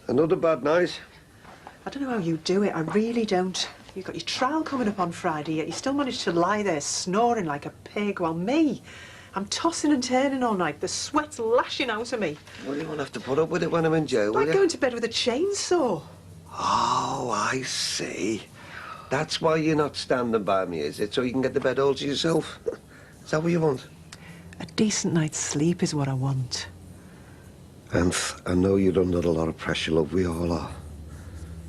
Another bad night. I don't know how you do it, I really don't. You've got your trial coming up on Friday, yet you still manage to lie there snoring like a pig, while me, I'm tossing and turning all night, the sweat's lashing out of me. Well, you won't have to put up with it when I'm in jail, will Like you? going to bed with a chainsaw. Oh, I see. That's why you're not standing by me, is it? So you can get the bed all to yourself? Is that what you want? A decent night's sleep is what I want. And I know you're under a lot of pressure, love, we all are.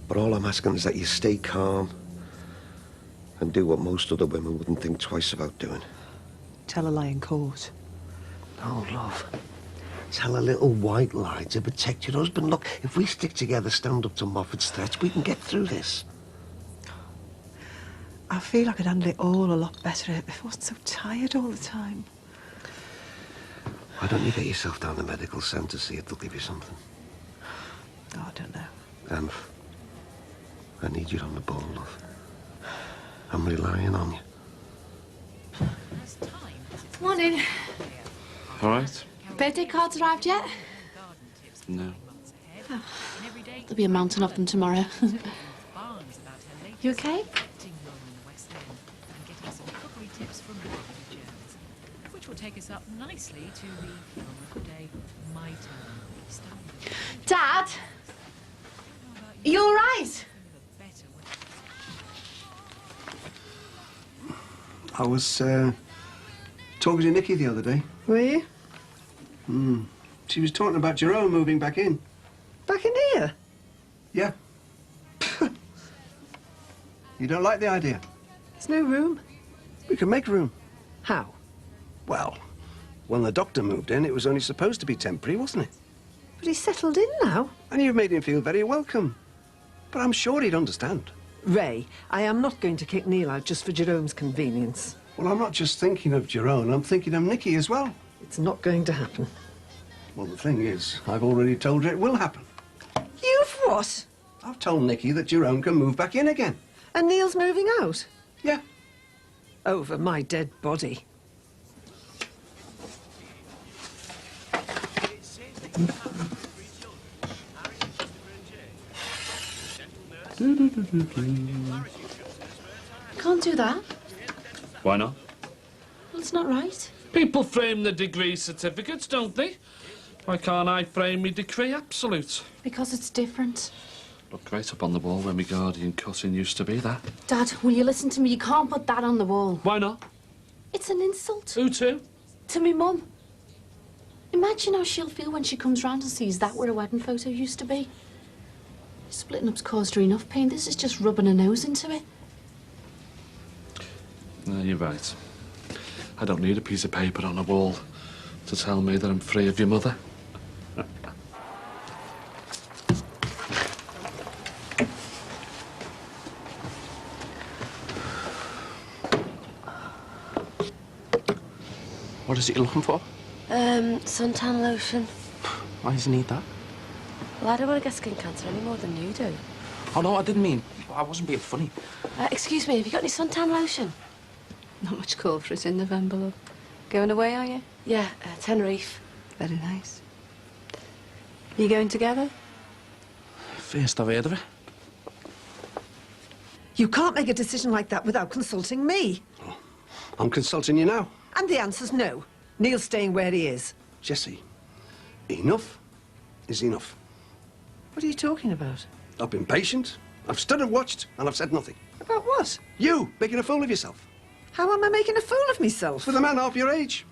But all I'm asking is that you stay calm and do what most other women wouldn't think twice about doing. Tell a lie in court. No, love. Tell a little white lie to protect your husband. Look, if we stick together, stand up to Moffat's threats, we can get through this. I feel I could handle it all a lot better if I wasn't so tired all the time. Why don't you get yourself down to the medical centre, see if they'll give you something? Oh, I don't know. And I need you on the ball, love. I'm relying on you. Morning. All right? Birthday cards arrived yet? No. Oh, there'll be a mountain of them tomorrow. You okay? Which will take us up nicely to the Oracle Day My Turn. Dad? Are you all right? I was talking to Nikki the other day. Were you? She was talking about Jerome moving back in. Back in here? Yeah. You don't like the idea? There's no room. We can make room. How? Well, when the doctor moved in, it was only supposed to be temporary, wasn't it? But he's settled in now. And you've made him feel very welcome. But I'm sure he'd understand. Ray, I am not going to kick Neil out just for Jerome's convenience. Well, I'm not just thinking of Jerome, I'm thinking of Nikki as well. It's not going to happen. Well, the thing is, I've already told her it will happen. You've what? I've told Nikki that Jerome can move back in again. And Neil's moving out? Yeah. Over my dead body. Can't do that. Why not? Well, it's not right. People frame the degree certificates, don't they? Why can't I frame me decree absolute? Because it's different. Look right up on the wall where my guardian cutting used to be, that. Dad, will you listen to me? You can't put that on the wall. Why not? It's an insult. Who to? To me mum. Imagine how she'll feel when she comes round and sees that where a wedding photo used to be. Splitting up's caused her enough pain. This is just rubbing her nose into it. No, you're right. I don't need a piece of paper on a wall to tell me that I'm free of your mother. What is it you're looking for? Suntan lotion. Why does he need that? Well, I don't want to get skin cancer any more than you do. Oh, no, I didn't mean... I wasn't being funny. Excuse me, have you got any suntan lotion? Not much call for it in November, love. Going away, are you? Yeah, Tenerife. Very nice. You going together? First I've heard of it. You can't make a decision like that without consulting me. I'm consulting you now. And the answer's no. Neil's staying where he is. Jessie, enough is enough. What are you talking about? I've been patient, I've stood and watched, and I've said nothing. About what? You making a fool of yourself. How am I making a fool of myself? With a man half your age.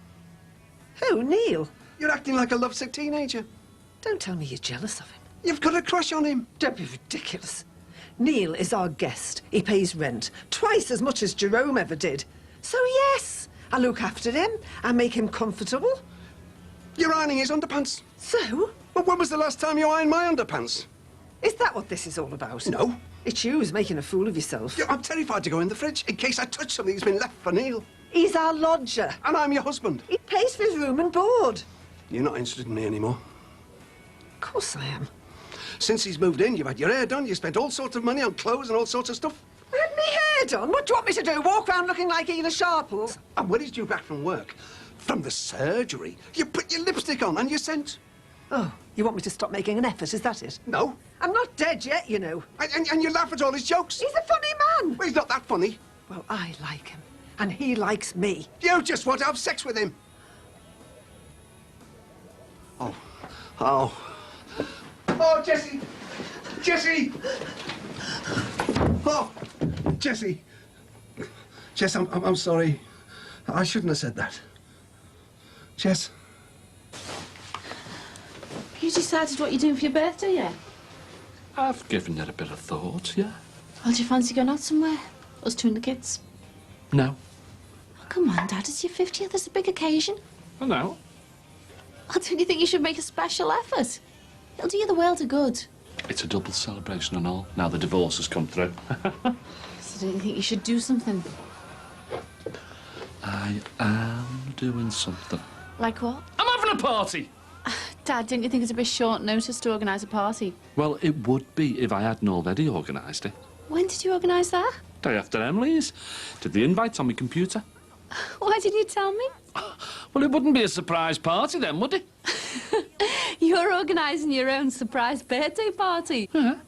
Who, Neil? You're acting like a lovesick teenager. Don't tell me you're jealous of him. You've got a crush on him. Don't be ridiculous. Neil is our guest. He pays rent. Twice as much as Jerome ever did. So yes, I look after him. I make him comfortable. You're ironing his underpants. So, Well, when was the last time you ironed my underpants? is that what this is all about? No. It's you who's making a fool of yourself. I'm terrified to go in the fridge in case I touch something that's been left for Neil. He's our lodger. And I'm your husband. He pays for his room and board. You're not interested in me anymore. Of course I am. Since he's moved in, you've had your hair done, you spent all sorts of money on clothes and all sorts of stuff. I had me hair done. What do you want me to do? Walk around looking like Ela Sharples? And when he's due back from work, from the surgery, you put your lipstick on and you're sent. Oh, you want me to stop making an effort, is that it? No. I'm not dead yet, you know. And you laugh at all his jokes. He's a funny man. Well, he's not that funny. Well, I like him. And he likes me. You just want to have sex with him. Oh. Oh, Jessie! Jessie! Oh, Jessie! Jess, I'm sorry. I shouldn't have said that. Jess. You decided what you're doing for your birthday yet? I've given it a bit of thought, yeah. Well, do you fancy going out somewhere? Us two and the kids? No. Oh, come on, Dad, it's your 50th. It's a big occasion. I know. Well, don't you think you should make a special effort? It'll do you the world of good. It's a double celebration and all. Now the divorce has come through. So don't you think you should do something? I am doing something. Like what? I'm having a party! Dad, don't you think it's a bit short notice to organise a party? Well, it would be if I hadn't already organised it. When did you organise that? Day after Emily's. Did the invites on my computer. Why didn't you tell me? Well, it wouldn't be a surprise party then, would it? You're organising your own surprise birthday party. Yeah.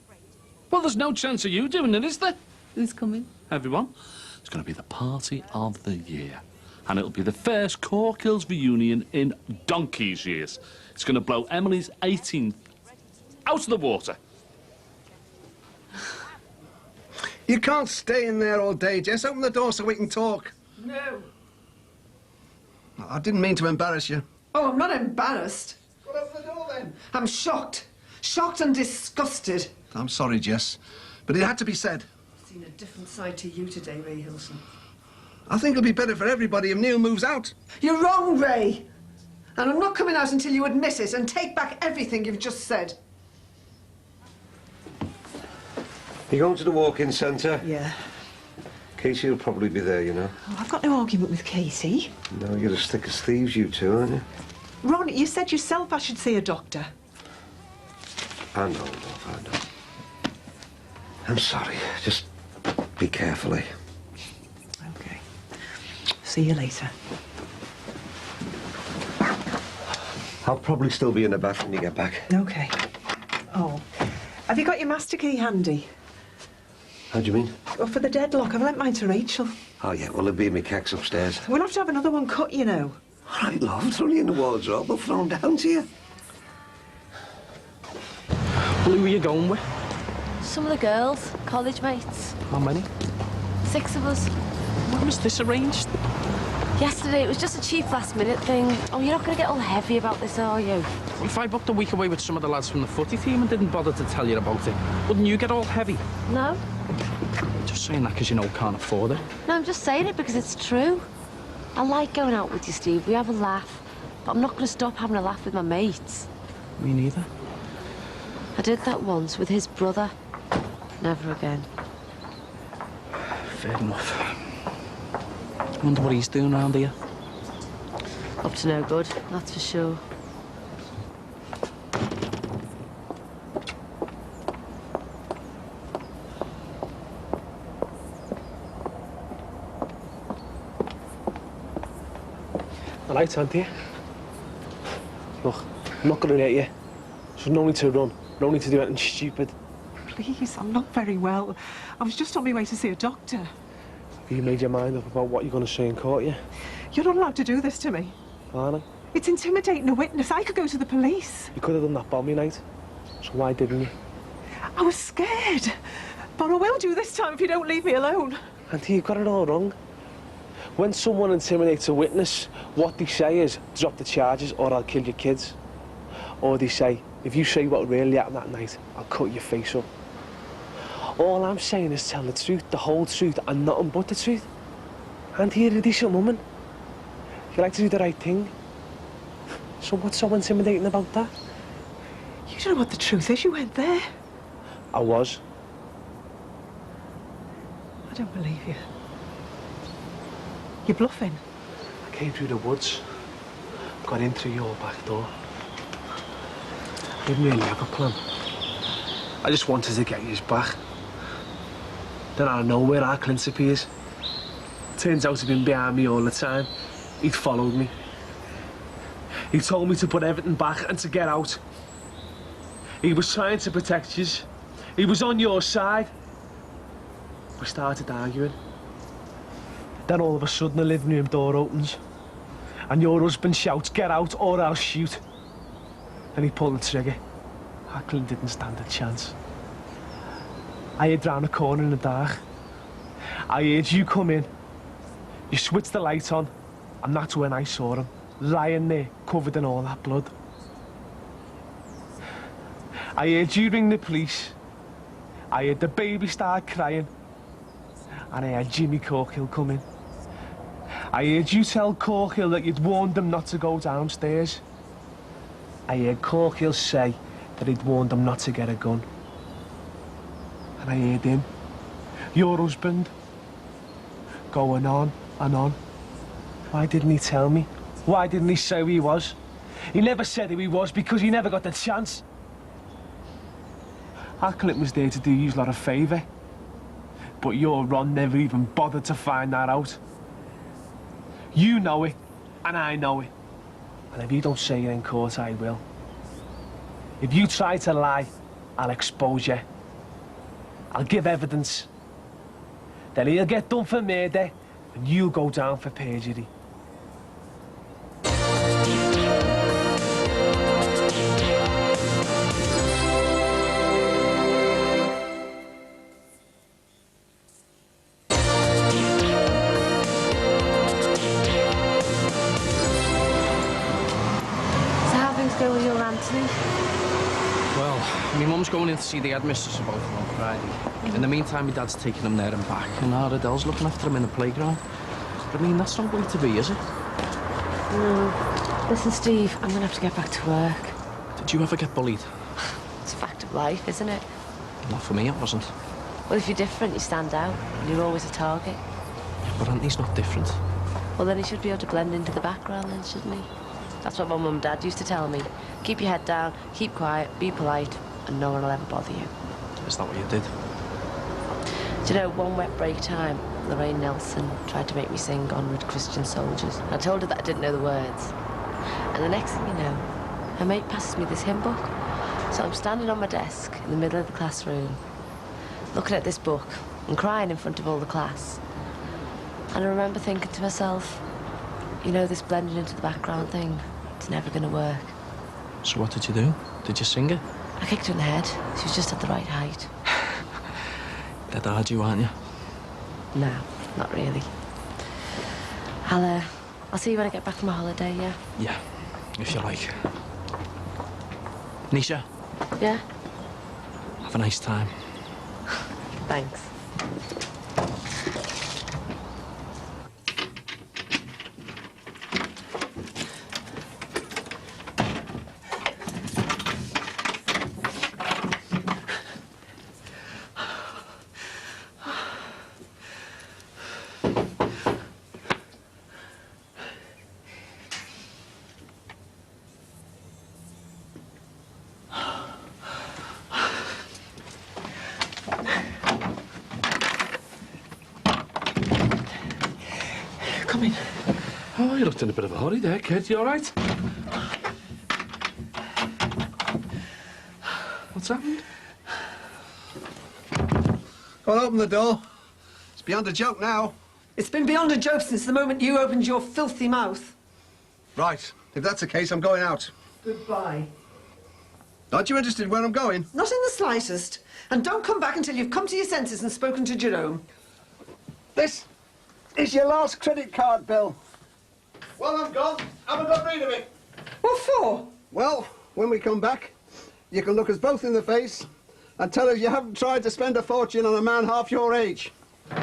Well, there's no chance of you doing it, is there? Who's coming? Everyone. It's going to be the party of the year. And it'll be the first Corkills reunion in donkey's years. It's going to blow Emily's 18th out of the water. You can't stay in there all day, Jess. Open the door so we can talk. No. I didn't mean to embarrass you. Oh, I'm not embarrassed. Well, open the door then. I'm shocked. Shocked and disgusted. I'm sorry, Jess, but it had to be said. I've seen a different side to you today, Ray Hilson. I think it'll be better for everybody if Neil moves out. You're wrong, Ray. And I'm not coming out until you admit it and take back everything you've just said. You going to the walk-in centre? Yeah. Casey will probably be there, you know. Oh, I've got no argument with Casey. No, you're as thick as thieves, you two, aren't you? Ron, you said yourself I should see a doctor. I know, love, I know. I'm sorry. Just be careful, eh? Okay. See you later. I'll probably still be in the bath when you get back. Okay. Oh, have you got your master key handy? How do you mean? Well, for the deadlock, I've lent mine to Rachel. Oh, yeah, well, there'll be in my cacks upstairs. We'll have to have another one cut, you know. All right, love, it's only in the wardrobe. I'll throw them down to you. Who are you going with? Some of the girls, college mates. How many? 6 of us. When was this arranged? Yesterday, it was just a cheap last-minute thing. Oh, you're not going to get all heavy about this, are you? If I booked a week away with some of the lads from the footy team and didn't bother to tell you about it, wouldn't you get all heavy? No? Just saying that because you know we can't afford it. No, I'm just saying it because it's true. I like going out with you, Steve. We have a laugh. But I'm not going to stop having a laugh with my mates. Me neither. I did that once with his brother. Never again. Fair enough. Wonder what he's doing around here. Up to no good, that's for sure. All right, aren't you? Look, I'm not going to hurt you. There's no need to run. No need to do anything stupid. Please, I'm not very well. I was just on my way to see a doctor. Have you made your mind up about what you're going to say in court, yeah? You're not allowed to do this to me. Aren't I? It's intimidating a witness. I could go to the police. You could have done that bomb night. So why didn't you? I was scared. But I will do this time if you don't leave me alone. Auntie, you've got it all wrong. When someone intimidates a witness, what they say is, drop the charges or I'll kill your kids. Or they say, if you say what really happened that night, I'll cut your face up. All I'm saying is tell the truth, the whole truth, and nothing but the truth. Auntie, you're a decent woman. You like to do the right thing. So what's so intimidating about that? You don't know what the truth is. You went there. I was. I don't believe you. You're bluffing. I came through the woods, got in through your back door. I didn't really have a plan. I just wanted to get you back. Then out of nowhere, our Clint appears. Turns out he'd been behind me all the time. He'd followed me. He told me to put everything back and to get out. He was trying to protect you. He was on your side. We started arguing. Then all of a sudden the living room door opens and your husband shouts, "Get out or I'll shoot." And he pulled the trigger. Clint didn't stand a chance. I hid round the corner in the dark. I heard you come in. You switched the light on, and that's when I saw him, lying there, covered in all that blood. I heard you ring the police. I heard the baby start crying. And I heard Jimmy Corkhill come in. I heard you tell Corkhill that you'd warned him not to go downstairs. I heard Corkhill say that he'd warned him not to get a gun. And I heard him, your husband, going on and on. Why didn't he tell me? Why didn't he say who he was? He never said who he was because he never got the chance. Our Clint was there to do you a lot of favour. But your Ron never even bothered to find that out. You know it, and I know it. And if you don't say it in court, I will. If you try to lie, I'll expose you. I'll give evidence. Then he'll get done for murder, and you'll go down for perjury. Go with your Anthony? Well, my mum's going in to see the headmistress about him on Friday. In the meantime, my dad's taking him there and back, and our Adele's looking after him in the playground. But I mean, that's not going to be, is it? No. Listen, Steve, I'm going to have to get back to work. Did you ever get bullied? It's a fact of life, isn't it? Not for me, it wasn't. Well, if you're different, you stand out, and you're always a target. But Anthony's not different. Well, then he should be able to blend into the background then, shouldn't he? That's what my mum and dad used to tell me. Keep your head down, keep quiet, be polite, and no one will ever bother you. Is that what you did? Do you know, one wet break time, Lorraine Nelson tried to make me sing Onward Christian Soldiers. I told her that I didn't know the words. And the next thing you know, her mate passes me this hymn book. So I'm standing on my desk in the middle of the classroom, looking at this book and crying in front of all the class. And I remember thinking to myself, you know, this blending into the background thing, it's never going to work. So what did you do? Did you sing it? I kicked her in the head. She was just at the right height. Dead hard you, aren't you? No, not really. I'll see you when I get back from my holiday, yeah? Yeah, if you like. Nisha? Yeah? Have a nice time. Thanks. Come in. Oh, you looked in a bit of a hurry there, kid. You all right? What's happened? Go on, open the door. It's beyond a joke now. It's been beyond a joke since the moment you opened your filthy mouth. Right, if that's the case, I'm going out. Goodbye. Aren't you interested in where I'm going? Not in the slightest. And don't come back until you've come to your senses and spoken to Jerome. This is your last credit card bill. Well, I'm gone. Haven't got rid of it. What for? Well, when we come back, you can look us both in the face and tell us you haven't tried to spend a fortune on a man half your age.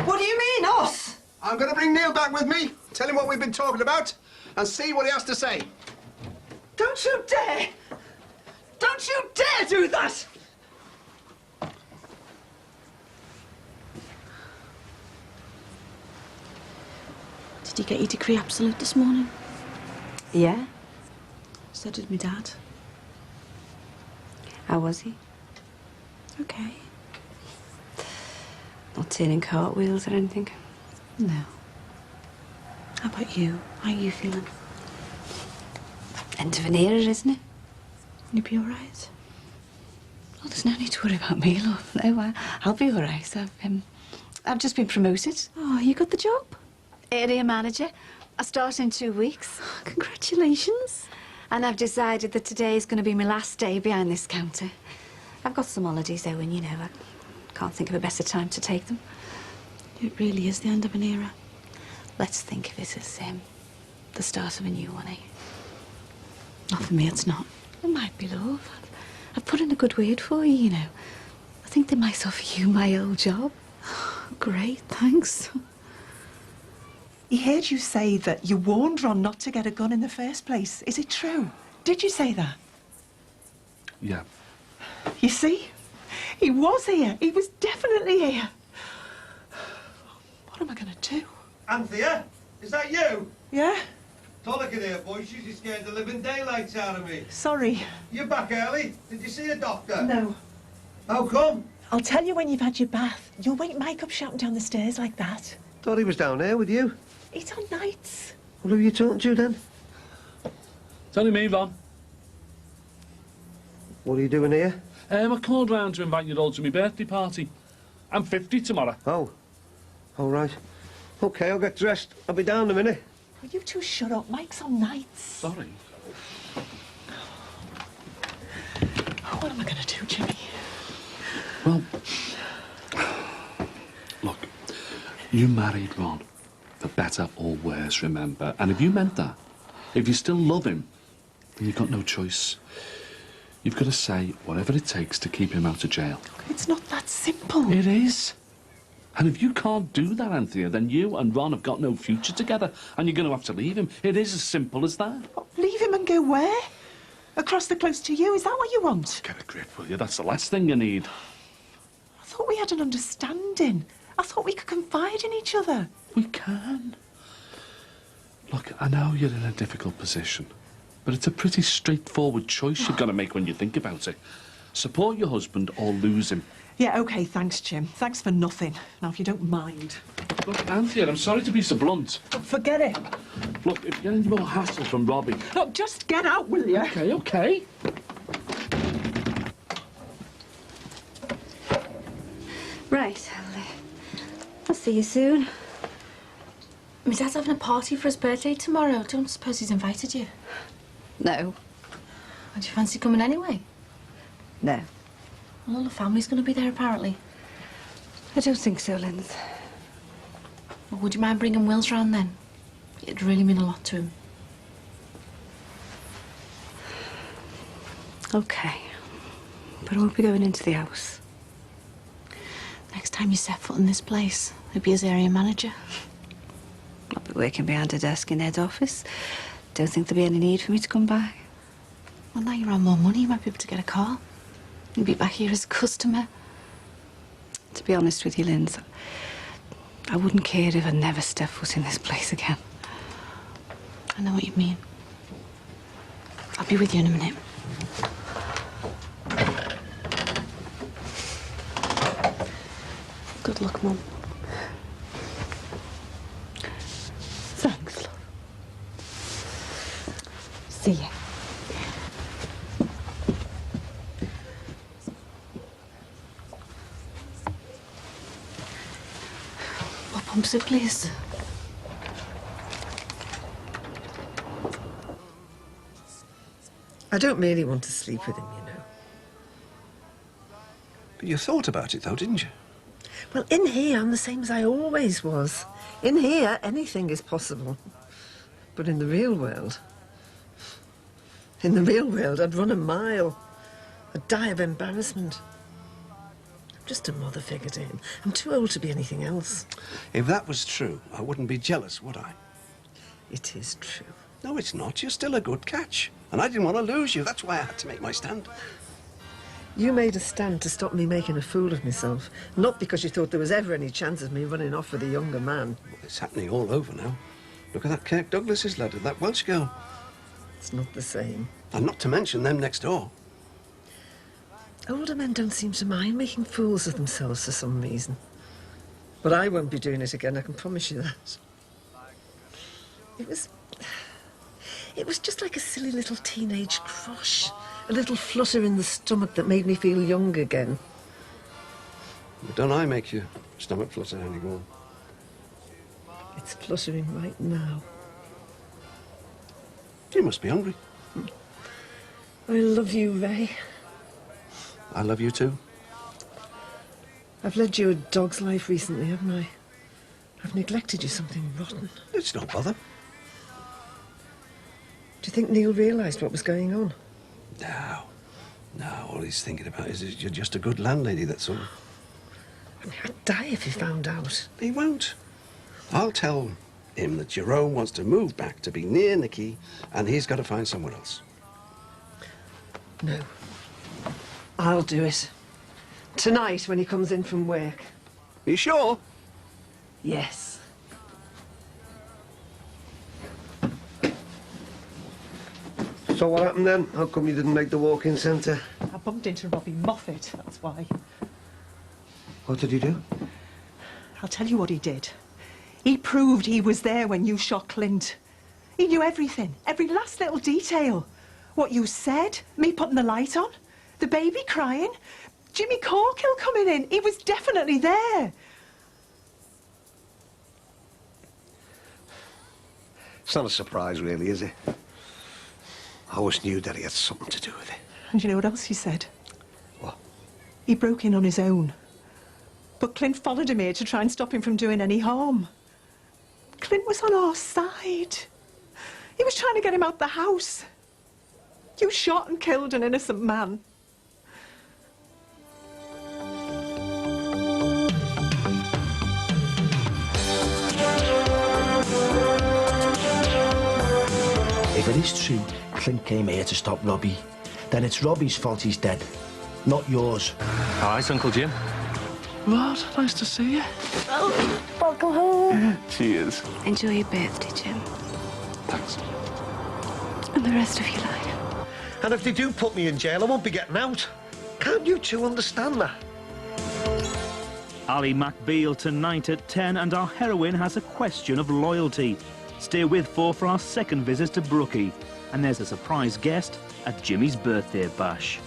What do you mean, us? I'm going to bring Neil back with me, tell him what we've been talking about, and see what he has to say. Don't you dare! Don't you dare do that! Did you get your decree absolute this morning? Yeah? So did my dad. How was he? Okay. Not turning cartwheels or anything? No. How about you? How are you feeling? End of an era, isn't it? You be all right? Oh, there's no need to worry about me, love. No, I'll be all right. I've just been promoted. Oh, you got the job? Area manager. I start in 2 weeks. Congratulations. And I've decided that today is going to be my last day behind this counter. I've got some holidays, though, and you know, I can't think of a better time to take them. It really is the end of an era. Let's think of it as the start of a new one, eh? Not for me, it's not. It might be, love. I've put in a good word for you, you know. I think they might offer you my old job. Great, thanks. He heard you say that you warned Ron not to get a gun in the first place. Is it true? Did you say that? Yeah. You see? He was here. He was definitely here. What am I going to do? Anthea, is that you? Yeah? Tollican here, boy. She's scared the living daylights out of me. Sorry. You're back early. Did you see a doctor? No. How come? I'll tell you when you've had your bath. You'll wake Mike up shouting down the stairs like that. Thought he was down there with you. He's on nights. What are you talking to then? It's only me, Ron. What are you doing here? I called round to invite you all to my birthday party. I'm 50 tomorrow. Oh. All right. OK, I'll get dressed. I'll be down in a minute. Will you two shut up? Mike's on nights. Sorry. What am I going to do, Jimmy? Well, look, you married Ron for better or worse, remember? And if you meant that, if you still love him, then you've got no choice. You've got to say whatever it takes to keep him out of jail. It's not that simple. It is. And if you can't do that, Anthea, then you and Ron have got no future together, and you're going to have to leave him. It is as simple as that. Leave him and go where? Across the close to you? Is that what you want? Get a grip, will you? That's the last thing you need. I thought we had an understanding. I thought we could confide in each other. We can. Look, I know you're in a difficult position, but it's a pretty straightforward choice you've got to make when you think about it. Support your husband or lose him. Yeah, OK, thanks, Jim. Thanks for nothing. Now, if you don't mind. Look, Anthea, I'm sorry to be so blunt. Forget it. Look, if you get any more hassle from Robbie... Look, just get out, will you? OK, OK. Right, I'll see you soon. My dad's having a party for his birthday tomorrow. Don't suppose he's invited you? No. Oh, do you fancy coming anyway? No. Well, all the family's going to be there, apparently. I don't think so, Linz. Well, would you mind bringing Wills round then? It'd really mean a lot to him. OK. But I won't be going into the house. Next time you set foot in this place, he'll be his area manager. I'll be working behind a desk in head office. Don't think there'll be any need for me to come back. Well, now you're on more money, you might be able to get a car. You'll be back here as a customer. To be honest with you, Linz, I wouldn't care if I never step foot in this place again. I know what you mean. I'll be with you in a minute. Good luck, Mum. Thanks, love. See ya. What pumps it, please? I don't really want to sleep with him, you know. But you thought about it, though, didn't you? Well, in here, I'm the same as I always was. In here, anything is possible. But in the real world... In the real world, I'd run a mile. I'd die of embarrassment. I'm just a mother figure to him. I'm too old to be anything else. If that was true, I wouldn't be jealous, would I? It is true. No, it's not. You're still a good catch. And I didn't want to lose you. That's why I had to make my stand. You made a stand to stop me making a fool of myself, not because you thought there was ever any chance of me running off with a younger man. Well, it's happening all over now. Look at that Kirk Douglas's lad and that Welsh girl. It's not the same. And not to mention them next door. Older men don't seem to mind making fools of themselves for some reason. But I won't be doing it again, I can promise you that. It was just like a silly little teenage crush. A little flutter in the stomach that made me feel young again. But don't I make your stomach flutter anymore? It's fluttering right now. You must be hungry. I love you, Ray. I love you too. I've led you a dog's life recently, haven't I? I've neglected you something rotten. It's no bother. Do you think Neil realised what was going on? No. No, all he's thinking about is you're just a good landlady, that's all. I mean, I'd die if he found out. He won't. I'll tell him that Jerome wants to move back to be near Nicky, and he's got to find somewhere else. No. I'll do it. Tonight, when he comes in from work. Are you sure? Yes. So what happened then? How come you didn't make the walk-in centre? I bumped into Robbie Moffat, that's why. What did you do? I'll tell you what he did. He proved he was there when you shot Clint. He knew everything, every last little detail. What you said, me putting the light on, the baby crying, Jimmy Corkill coming in. He was definitely there. It's not a surprise, really, is it? I always knew that he had something to do with it. And you know what else he said? What? He broke in on his own. But Clint followed him here to try and stop him from doing any harm. Clint was on our side. He was trying to get him out the house. You shot and killed an innocent man. If it is true Clint came here to stop Robbie, then it's Robbie's fault he's dead, not yours. Hi, Uncle Jim. Rod, nice to see you. Oh, welcome home. Cheers. Enjoy your birthday, Jim. Thanks. And the rest of your life. And if they do put me in jail, I won't be getting out. Can't you two understand that? Ali McBeal tonight at 10, and our heroine has a question of loyalty. Stay with for our second visit to Brookie. And there's a surprise guest at Jimmy's birthday bash.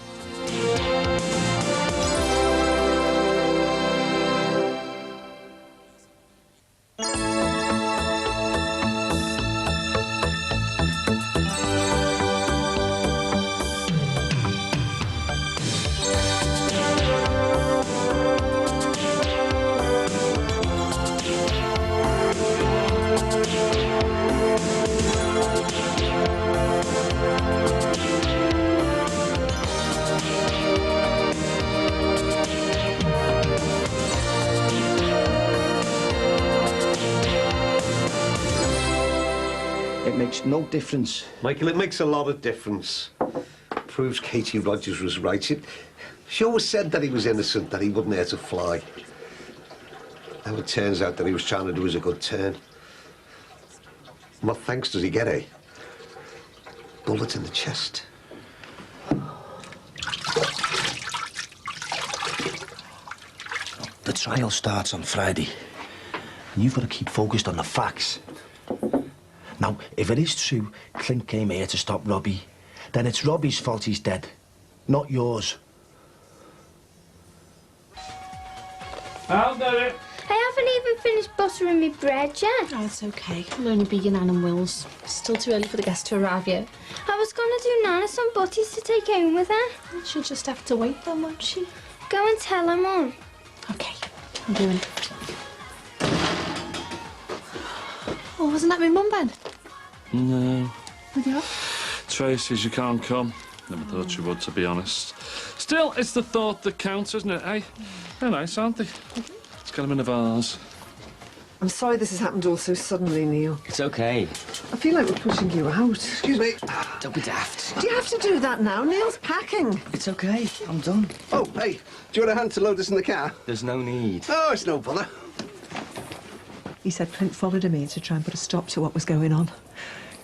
No difference. Michael, it makes a lot of difference. Proves Katie Rogers was right. She always said that he was innocent, that he wouldn't hurt a fly. Now it turns out that he was trying to do us a good turn. What thanks does he get, eh? Bullet in the chest. The trial starts on Friday, and you've got to keep focused on the facts. Now, if it is true Clint came here to stop Robbie, then it's Robbie's fault he's dead, not yours. I'll do it. I haven't even finished buttering my bread yet. Oh, it's okay. It'll only be your Nan and Will's. It's still too early for the guests to arrive yet. I was going to do Nana some butties to take home with her. She'll just have to wait then, won't she? Go and tell her, Mum. Okay, I'm doing it. Oh, wasn't that my mum, Ben? No. With you? Trace says you can't come. Never thought you would, to be honest. Still, it's the thought that counts, isn't it, eh? They're nice, aren't they? Let's get them in a vase. I'm sorry this has happened all so suddenly, Neil. It's okay. I feel like we're pushing you out. Excuse me. Don't be daft. Do you have to do that now? Neil's packing. It's okay. I'm done. Oh, hey, do you want a hand to load this in the car? There's no need. Oh, it's no bother. He said Clint followed him here to try and put a stop to what was going on.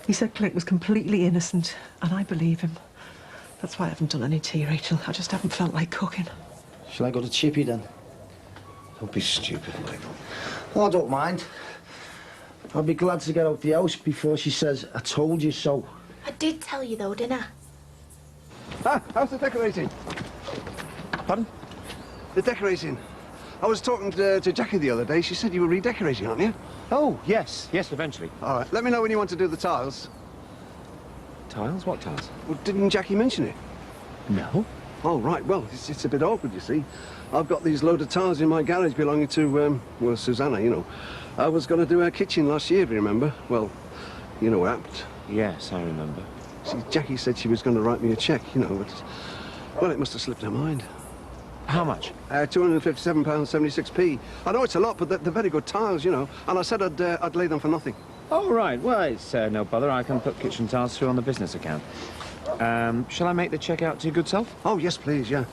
He said Clint was completely innocent, and I believe him. That's why I haven't done any tea, Rachel. I just haven't felt like cooking. Shall I go to Chippy then? Don't be stupid, Michael. Oh, I don't mind. I'll be glad to get out the house before she says, I told you so. I did tell you though, didn't I? Ah, how's the decorating? Pardon? The decorating. I was talking to Jackie the other day. She said you were redecorating, aren't you? Oh, yes. Yes, eventually. All right, let me know when you want to do the tiles. Tiles? What tiles? Well, didn't Jackie mention it? No. Oh, right. Well, it's a bit awkward, you see. I've got these load of tiles in my garage belonging to, well, Susanna, you know. I was going to do her kitchen last year, if you remember. Well, you know what happened. Yes, I remember. See, Jackie said she was going to write me a cheque, you know, but... Well, it must have slipped her mind. How much? £257.76p. I know it's a lot, but they're very good tiles, you know. And I said I'd lay them for nothing. Oh, right. Well, it's no bother. I can put kitchen tiles through on the business account. Shall I make the cheque out to your good self? Oh, yes, please, yeah.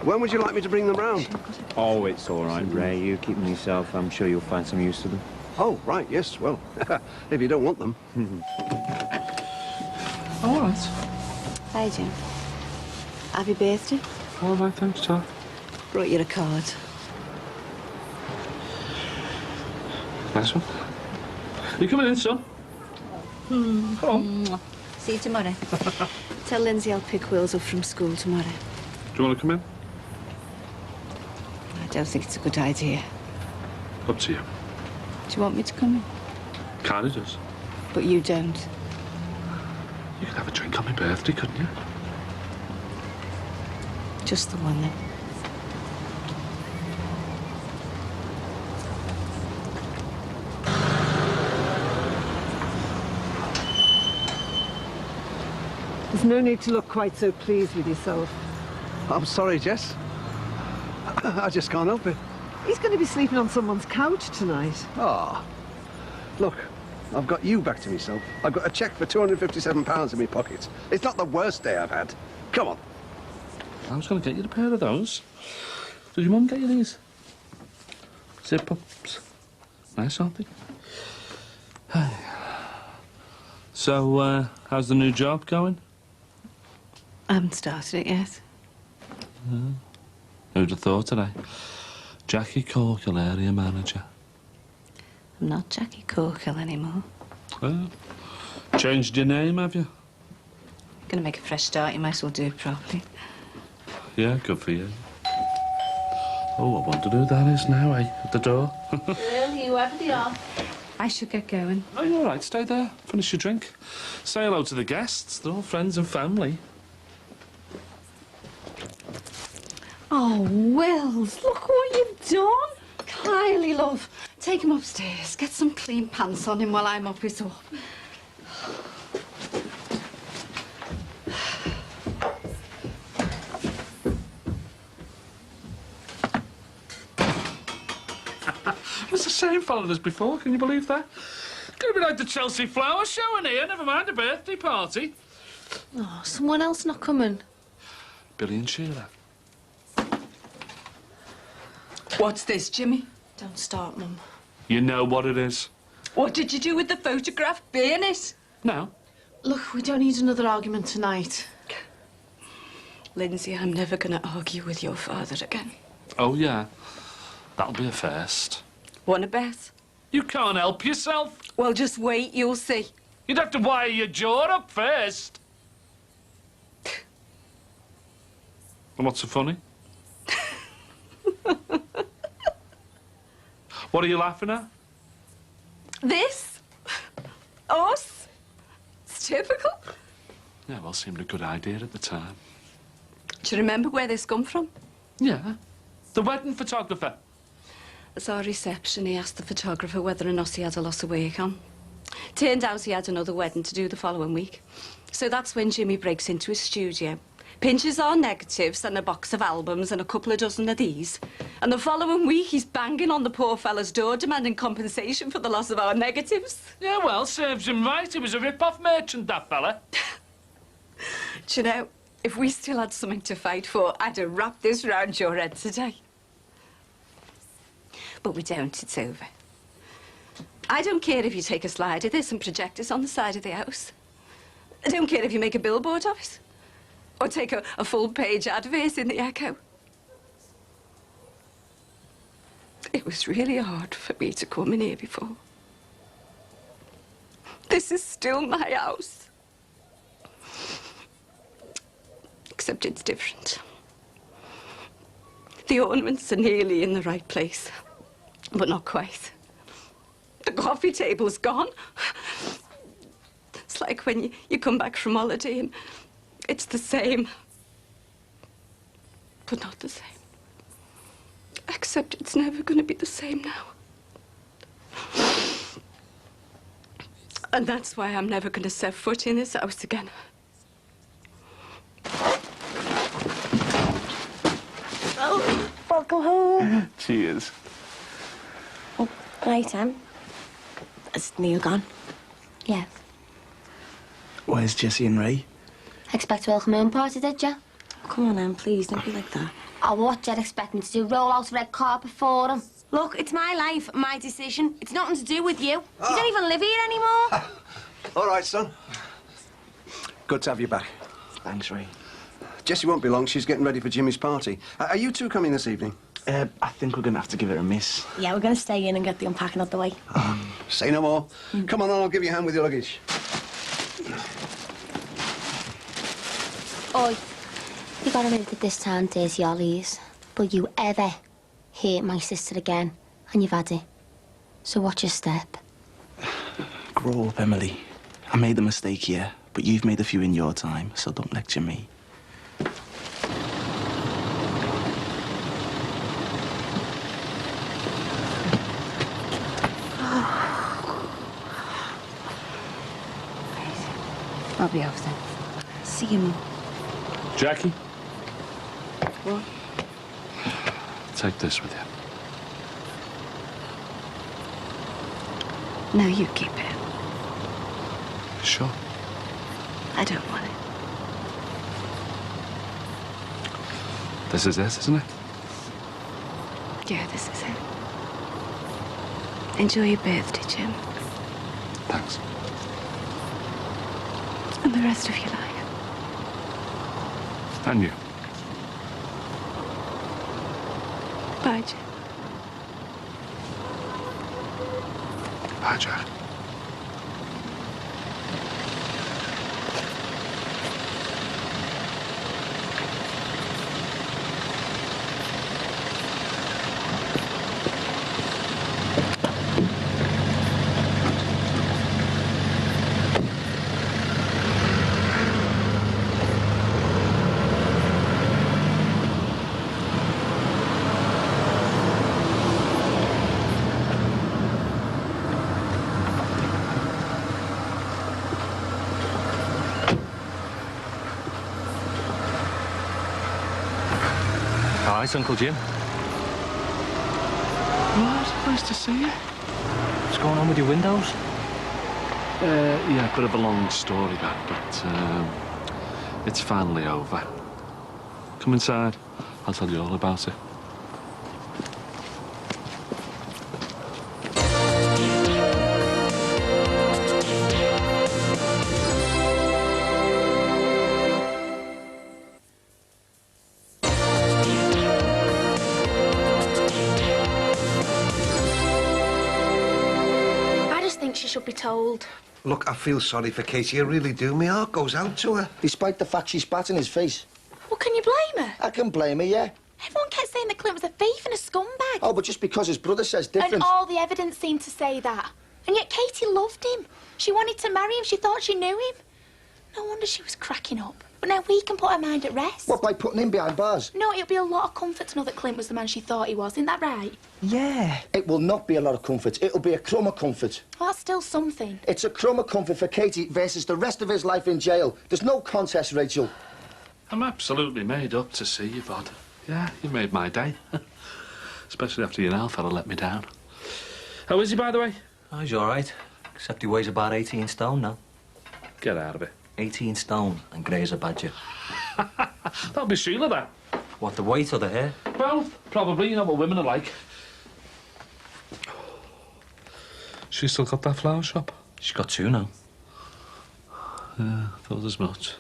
When would you like me to bring them round? Oh, it's all right, Ray. You keep them yourself. I'm sure you'll find some use to them. Oh, right, yes, well, if you don't want them. All right. Hi, Jim. Happy birthday. All right, thanks, Tom. Brought you a card. Nice one. You coming in, son? Come on. See you tomorrow. Tell Lindsay I'll pick Wills up from school tomorrow. Do you want to come in? I don't think it's a good idea. Up to you. Do you want me to come in? Carly does. But you don't. You could have a drink on my birthday, couldn't you? Just the one, then. There's no need to look quite so pleased with yourself. I'm sorry, Jess. I just can't help it. He's going to be sleeping on someone's couch tonight. Ah. Look, I've got you back to myself. I've got a cheque for £257 in my pocket. It's not the worst day I've had. Come on. I was going to get you a pair of those. Did your mum get you these? Zip-ups. Nice, aren't they? So, how's the new job going? I haven't started it yet. Who'd have thought today? Jackie Corkill, area manager. I'm not Jackie Corkill anymore. Well, changed your name, have you? Gonna make a fresh start, you might as well do it properly. Yeah, good for you. Oh, I wonder who that is now, eh? At the door. Well, whoever they are. I should get going. Oh, you're all right. Stay there. Finish your drink. Say hello to the guests. They're all friends and family. Oh, Wills, look what you've done. Kylie, love. Take him upstairs. Get some clean pants on him while I mop it up. It's the same followed us before. Can you believe that? Gonna be like the Chelsea Flower Show in here. Never mind a birthday party. Oh, someone else not coming? Billy and Sheila. What's this, Jimmy? Don't start, Mum. You know what it is. What did you do with the photograph? Burn it? No. Look, we don't need another argument tonight. Lindsay, I'm never going to argue with your father again. Oh, yeah. That'll be a first. Want a bet? You can't help yourself. Well, just wait, you'll see. You'd have to wire your jaw up first. And what's so funny? What are you laughing at? This? Us? It's typical. Yeah, well, seemed a good idea at the time. Do you remember where this come from? Yeah. The wedding photographer. At our reception, he asked the photographer whether or not he had a lot of work on. Turned out he had another wedding to do the following week. So that's when Jimmy breaks into his studio, pinches our negatives and a box of albums and a couple of dozen of these. And the following week, he's banging on the poor fella's door demanding compensation for the loss of our negatives. Yeah, well, serves him right. He was a rip-off merchant, that fella. Do you know, if we still had something to fight for, I'd have wrapped this round your head today. But we don't, it's over. I don't care if you take a slide of this and project it on the side of the house. I don't care if you make a billboard of it. Or take a full-page advert in the Echo. It was really hard for me to come in here before. This is still my house. Except it's different. The ornaments are nearly in the right place, but not quite. The coffee table's gone. It's like when you come back from holiday and it's the same, but not the same. Except it's never going to be the same now. And that's why I'm never going to set foot in this house again. Oh, welcome home. Cheers. Oh, right, Is Neil gone? Yeah. Where's Jessie and Ray? Expect a welcome home party, did you? Come on, Em, please, don't be like that. Oh, what do you expect me to do? Roll out a red carpet for them? Look, it's my life, my decision. It's nothing to do with you. You don't even live here anymore. All right, son. Good to have you back. Thanks, Ray. Jessie won't be long. She's getting ready for Jimmy's party. Are you two coming this evening? I think we're going to have to give it a miss. Yeah, we're going to stay in and get the unpacking out the way. Say no more. Come on, I'll give you a hand with your luggage. Oi, you gotta move to this town, Daisy Ollie's. But you ever hurt my sister again, and you've had it. So watch your step. Grow up, Emily. I made a mistake here, but you've made a few in your time, so don't lecture me. I'll be off then. See you, Mum. Jackie, What? take this with you. No, you keep it. Sure. I don't want it. This is it, isn't it? Yeah, this is it. Enjoy your birthday, Jim. Thanks. And the rest of your life. And you. Bye, Jim. Bye, Jack. Hi, Uncle Jim. What? Nice to see you. What's going on with your windows? Yeah, a bit of a long story, that, but it's finally over. Come inside. I'll tell you all about it. She should be told. Look, I feel sorry for Katie. I really do. My heart goes out to her. Despite the fact she spat in his face. Well, can you blame her? I can blame her, yeah. Everyone kept saying that Clint was a thief and a scumbag. Oh, but just because his brother says different. And all the evidence seemed to say that. And yet Katie loved him. She wanted to marry him. She thought she knew him. No wonder she was cracking up. But now we can put her mind at rest. What, by putting him behind bars? No, it'll be a lot of comfort to know that Clint was the man she thought he was. Isn't that right? Yeah. It will not be a lot of comfort. It'll be a crumb of comfort. Well, that's still something. It's a crumb of comfort for Katie versus the rest of his life in jail. There's no contest, Rachel. I'm absolutely made up to see you, Bod. Yeah, you made my day. Especially after your now fella let me down. How is he, by the way? Oh, he's all right. Except he weighs about 18 stone now. Get out of it. 18 stone and grey as a badger. That'll be Sheila, that. What, the weight or the hair? Both, probably. You know what women are like. She still got that flower shop? She's got 2 now. Yeah, thought as much.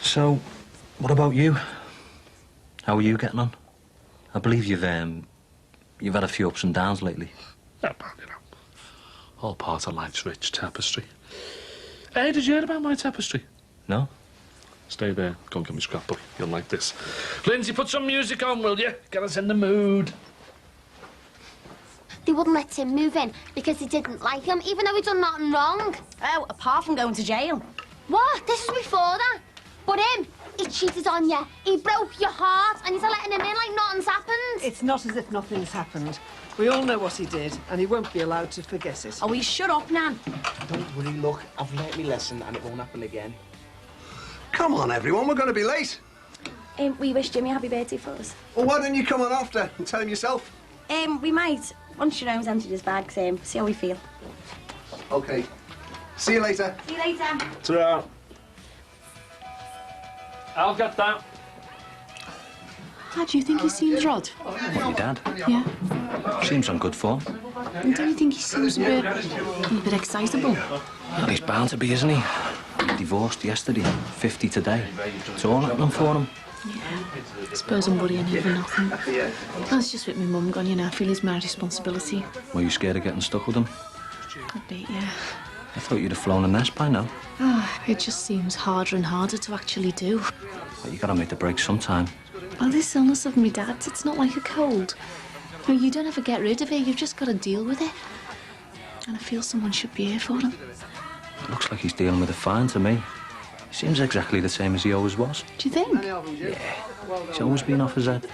So, what about you? How are you getting on? I believe you've had a few ups and downs lately. Yeah, man, you know. All part of life's rich tapestry. Hey, did you hear about my tapestry? No. Stay there. Go and get me scrapbook. You'll like this. Lindsay, put some music on, will you? Get us in the mood. They wouldn't let Tim move in because they didn't like him, even though he'd done nothing wrong. Oh, apart from going to jail. What? This was before that. But him, he cheated on you. He broke your heart, and you're letting him in like nothing's happened. It's not as if nothing's happened. We all know what he did, and he won't be allowed to forget it. Oh, will you shut up, Nan? Don't worry, look, I've learnt my lesson and it won't happen again. Come on, everyone, we're going to be late. We wish Jimmy a happy birthday for us. Well, why don't you come on after and tell him yourself? We might. Once Jerome's emptied his bag, see how we feel. OK. See you later. See you later. Ta-ra. I'll get that. How do you think he seems, Rod? What, your dad? Yeah. Seems on good form. And don't you think he seems a bit excitable? Well, he's bound to be, isn't he? Divorced yesterday, 50 today. It's all happening for him. Yeah. I suppose I'm worrying over nothing. That's just with my mum gone, you know. I feel it's my responsibility. Were you scared of getting stuck with him? A bit, yeah. I thought you'd have flown a nest by now. Oh, it just seems harder and harder to actually do. But you gotta make the break sometime. Well, this illness of my dad's, it's not like a cold. No, you don't ever get rid of it, you've just got to deal with it. And I feel someone should be here for him. It looks like he's dealing with it fine to me. He seems exactly the same as he always was. Do you think? Yeah. He's always been off his head.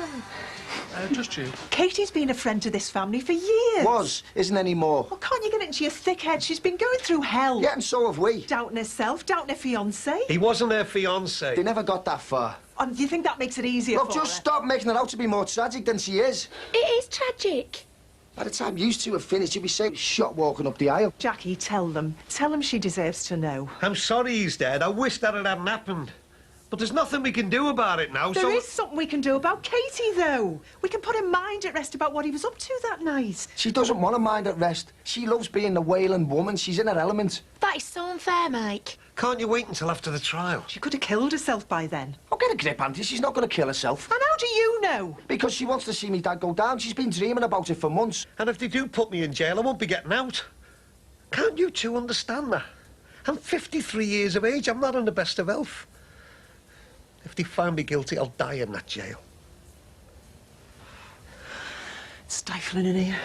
Just you. Katie's been a friend to this family for years. Was, isn't anymore. Well, can't you get it into your thick head? She's been going through hell. Yeah, and so have we. Doubting herself, doubting her fiancé. He wasn't her fiancé. They never got that far. And do you think that makes it easier Look, for just her? stop making it out to be more tragic than she is. It is tragic. By the time you two have finished, you'll be safe shot walking up the aisle. Jackie, tell them. Tell them she deserves to know. I'm sorry he's dead. I wish that it hadn't happened. But there's nothing we can do about it now, There is something we can do about Katie, though. We can put her mind at rest about what he was up to that night. She doesn't want her mind at rest. She loves being the wailing woman. She's in her element. That is so unfair, Mike. Can't you wait until after the trial? She could have killed herself by then. Oh, get a grip, Auntie. She's not going to kill herself. And how do you know? Because she wants to see me dad go down. She's been dreaming about it for months. And if they do put me in jail, I won't be getting out. Can't you two understand that? I'm 53 years of age. I'm not in the best of health. If they find me guilty, I'll die in that jail. It's stifling in here.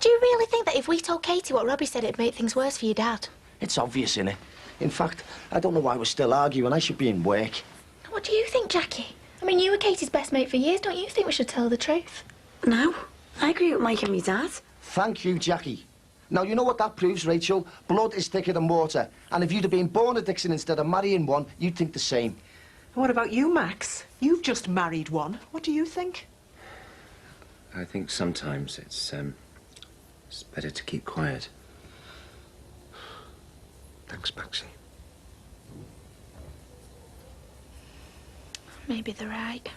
Do you really think that if we told Katie what Robbie said, it'd make things worse for your dad? It's obvious, innit? In fact, I don't know why we're still arguing. I should be in work. What do you think, Jackie? I mean, you were Katie's best mate for years. Don't you think we should tell her the truth? No, I agree with Mike and my dad. Thank you, Jackie. Now, you know what that proves, Rachel? Blood is thicker than water. And if you'd have been born a Dixon instead of marrying one, you'd think the same. What about you, Max? You've just married one. What do you think? I think sometimes it's better to keep quiet. Thanks, Maxie. Maybe they're right.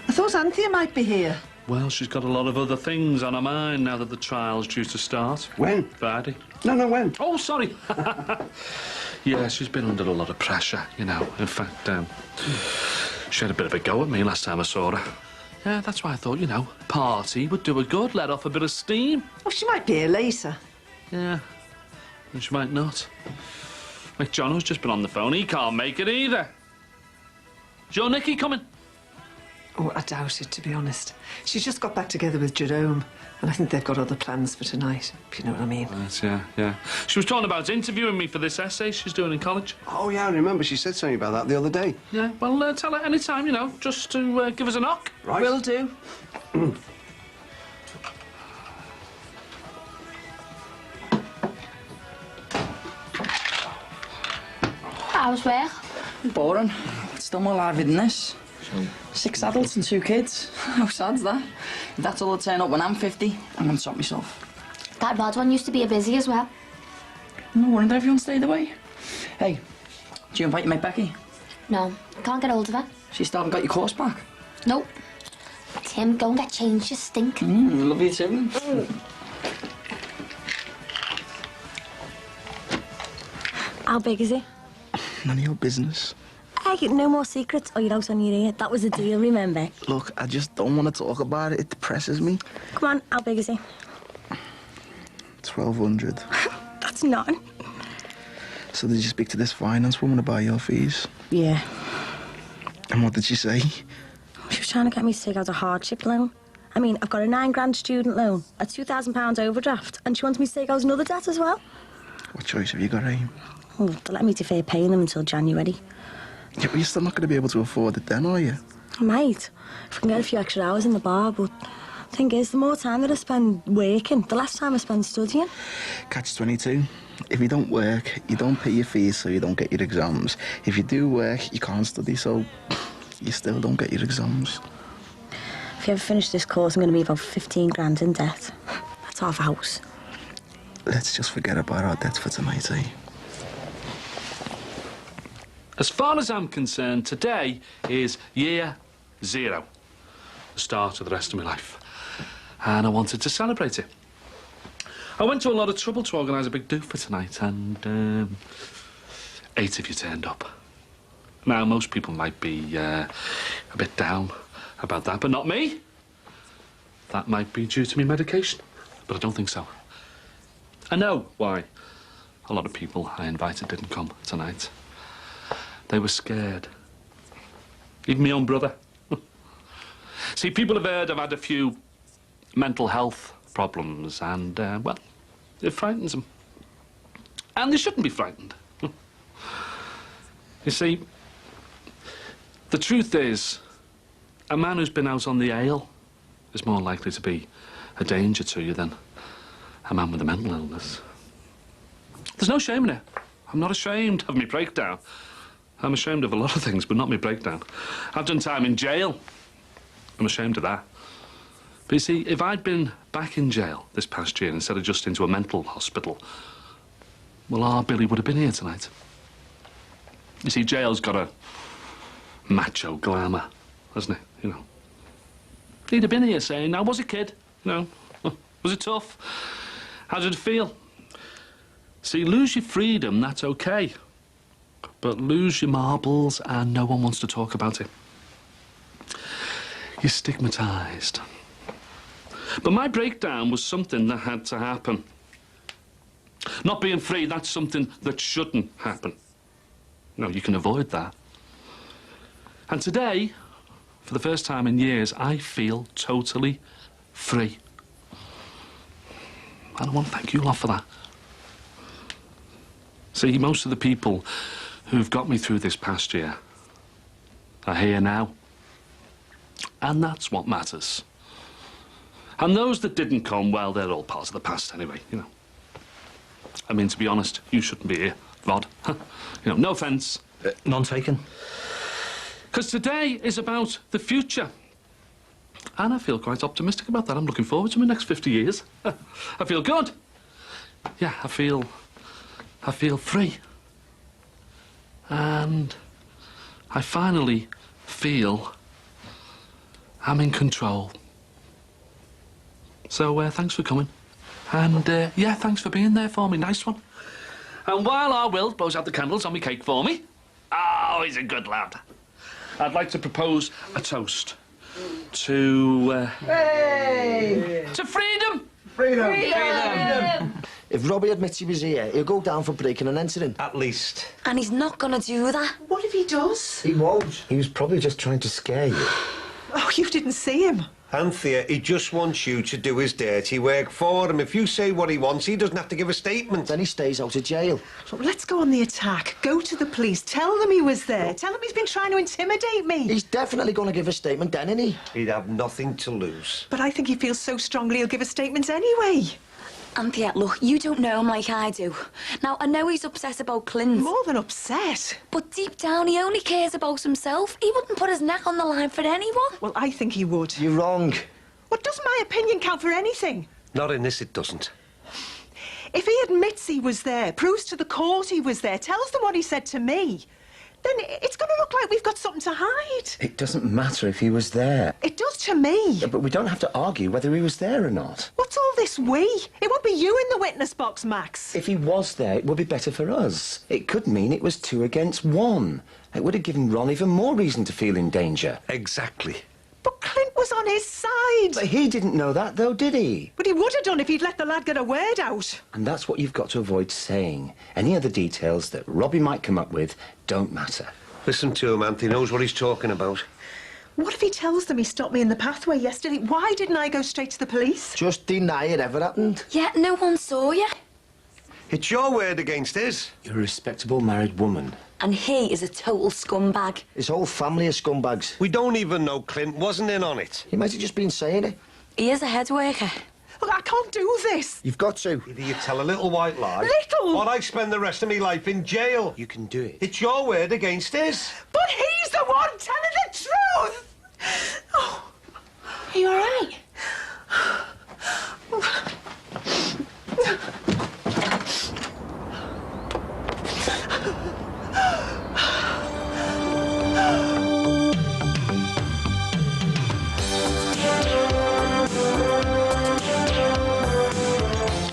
I thought Anthea might be here. Well, she's got a lot of other things on her mind now that the trial's due to start. When? Friday. No, when? Oh, sorry. Yeah, she's been under a lot of pressure, you know. In fact, she had a bit of a go at me last time I saw her. Yeah, that's why I thought, you know, party would do her good, let off a bit of steam. Oh, she might be here later. Yeah, and she might not. Like Jono's just been on the phone, he can't make it either. Is your Nicky coming? Oh, I doubt it, to be honest. She's just got back together with Jerome, and I think they've got other plans for tonight, if you know what I mean. Right, yeah. She was talking about interviewing me for this essay she's doing in college. Oh, yeah, I remember. She said something about that the other day. Yeah, well, tell her any time, you know, just to give us a knock. Right. Will do. How's work? Boring. It's still more lively than this. 6 adults and 2 kids. How sad's that? If that's all I'll turn up when I'm 50, I'm going to stop myself. That Rod one used to be a busy as well. No wonder everyone stayed away. Hey, do you invite your mate Becky? No, can't get hold of her. So you still haven't got your course back? Nope. Tim, go and get changed, you stink. Love you too. How big is he? None of your business. Hey, no more secrets or you're out on your ear. That was a deal, remember? Look, I just don't want to talk about it. It depresses me. Come on, how big is he? 1,200. That's nothing. So did you speak to this finance woman about your fees? Yeah. And what did she say? She was trying to get me to take out a hardship loan. I mean, I've got a 9 grand student loan, a £2,000 overdraft, and she wants me to take out another debt as well. What choice have you got, eh? Oh, they'll let me defer paying them until January. Yeah, but you're still not going to be able to afford it then, are you? I might, if I can get a few extra hours in the bar, but the thing is, the more time that I spend working, the less time I spend studying. Catch-22. If you don't work, you don't pay your fees, so you don't get your exams. If you do work, you can't study, so you still don't get your exams. If you ever finish this course, I'm going to be about 15 grand in debt. That's half a house. Let's just forget about our debts for tonight, eh? As far as I'm concerned, today is year 0, the start of the rest of my life. And I wanted to celebrate it. I went to a lot of trouble to organise a big do for tonight, and 8 of you turned up. Now, most people might be a bit down about that, but not me. That might be due to my medication, but I don't think so. I know why a lot of people I invited didn't come tonight. They were scared. Even my own brother. See, people have heard I've had a few mental health problems and, well, it frightens them. And they shouldn't be frightened. You see, the truth is, a man who's been out on the ale is more likely to be a danger to you than a man with a mental illness. There's no shame in it. I'm not ashamed of my breakdown. I'm ashamed of a lot of things, but not my breakdown. I've done time in jail. I'm ashamed of that. But you see, if I'd been back in jail this past year instead of just into a mental hospital, well, our Billy would have been here tonight. You see, jail's got a macho glamour, hasn't it? You know. He'd have been here saying, "Now, was it, kid? You know, was it tough? How did it feel?" See, lose your freedom, that's okay. But lose your marbles and no one wants to talk about it. You're stigmatised. But my breakdown was something that had to happen. Not being free, that's something that shouldn't happen. No, you can avoid that. And today, for the first time in years, I feel totally free. And I want to thank you lot for that. See, most of the people who've got me through this past year are here now. And that's what matters. And those that didn't come, well, they're all parts of the past anyway, you know. I mean, to be honest, you shouldn't be here, Rod. You know, no offence. None taken. Because today is about the future. And I feel quite optimistic about that. I'm looking forward to my next 50 years. I feel good. Yeah, I feel free. And I finally feel I'm in control. So, thanks for coming. And, yeah, thanks for being there for me. Nice one. And while our Will blows out the candles on my cake for me, oh, he's a good lad, I'd like to propose a toast to, Hey! to freedom! Freedom! If Robbie admits he was here, he'll go down for breaking and entering. At least. And he's not going to do that. What if he does? He won't. He was probably just trying to scare you. Oh, you didn't see him. Anthea, he just wants you to do his dirty work for him. If you say what he wants, he doesn't have to give a statement. Then he stays out of jail. Look, let's go on the attack. Go to the police. Tell them he was there. Tell them he's been trying to intimidate me. He's definitely going to give a statement then, isn't he? He'd have nothing to lose. But I think he feels so strongly he'll give a statement anyway. Anthea, look, you don't know him like I do. Now, I know he's upset about Clint. More than upset. But deep down, he only cares about himself. He wouldn't put his neck on the line for anyone. Well, I think he would. You're wrong. Well, does my opinion count for anything? Not in this, it doesn't. If he admits he was there, proves to the court he was there, tells them what he said to me, then it's going to look like we've got something to hide. It doesn't matter if he was there. It does to me. Yeah, but we don't have to argue whether he was there or not. What's all this we? It won't be you in the witness box, Max. If he was there, it would be better for us. It could mean it was 2 against 1. It would have given Ron even more reason to feel in danger. Exactly. But Clint was on his side. But he didn't know that, though, did he? But he would have done if he'd let the lad get a word out. And that's what you've got to avoid saying. Any other details that Robbie might come up with don't matter. Listen to him, Anthony. He knows what he's talking about. What if he tells them he stopped me in the pathway yesterday? Why didn't I go straight to the police? Just deny it ever happened. Yeah, no one saw you. It's your word against his. You're a respectable married woman. And he is a total scumbag. His whole family are scumbags. We don't even know Clint wasn't in on it. He might have just been saying it. He is a head worker. Look, I can't do this. You've got to. Either you tell a little white lie... Little? ...or I spend the rest of my life in jail. You can do it. It's your word against his. But he's the one telling the truth! Oh. Are you all right?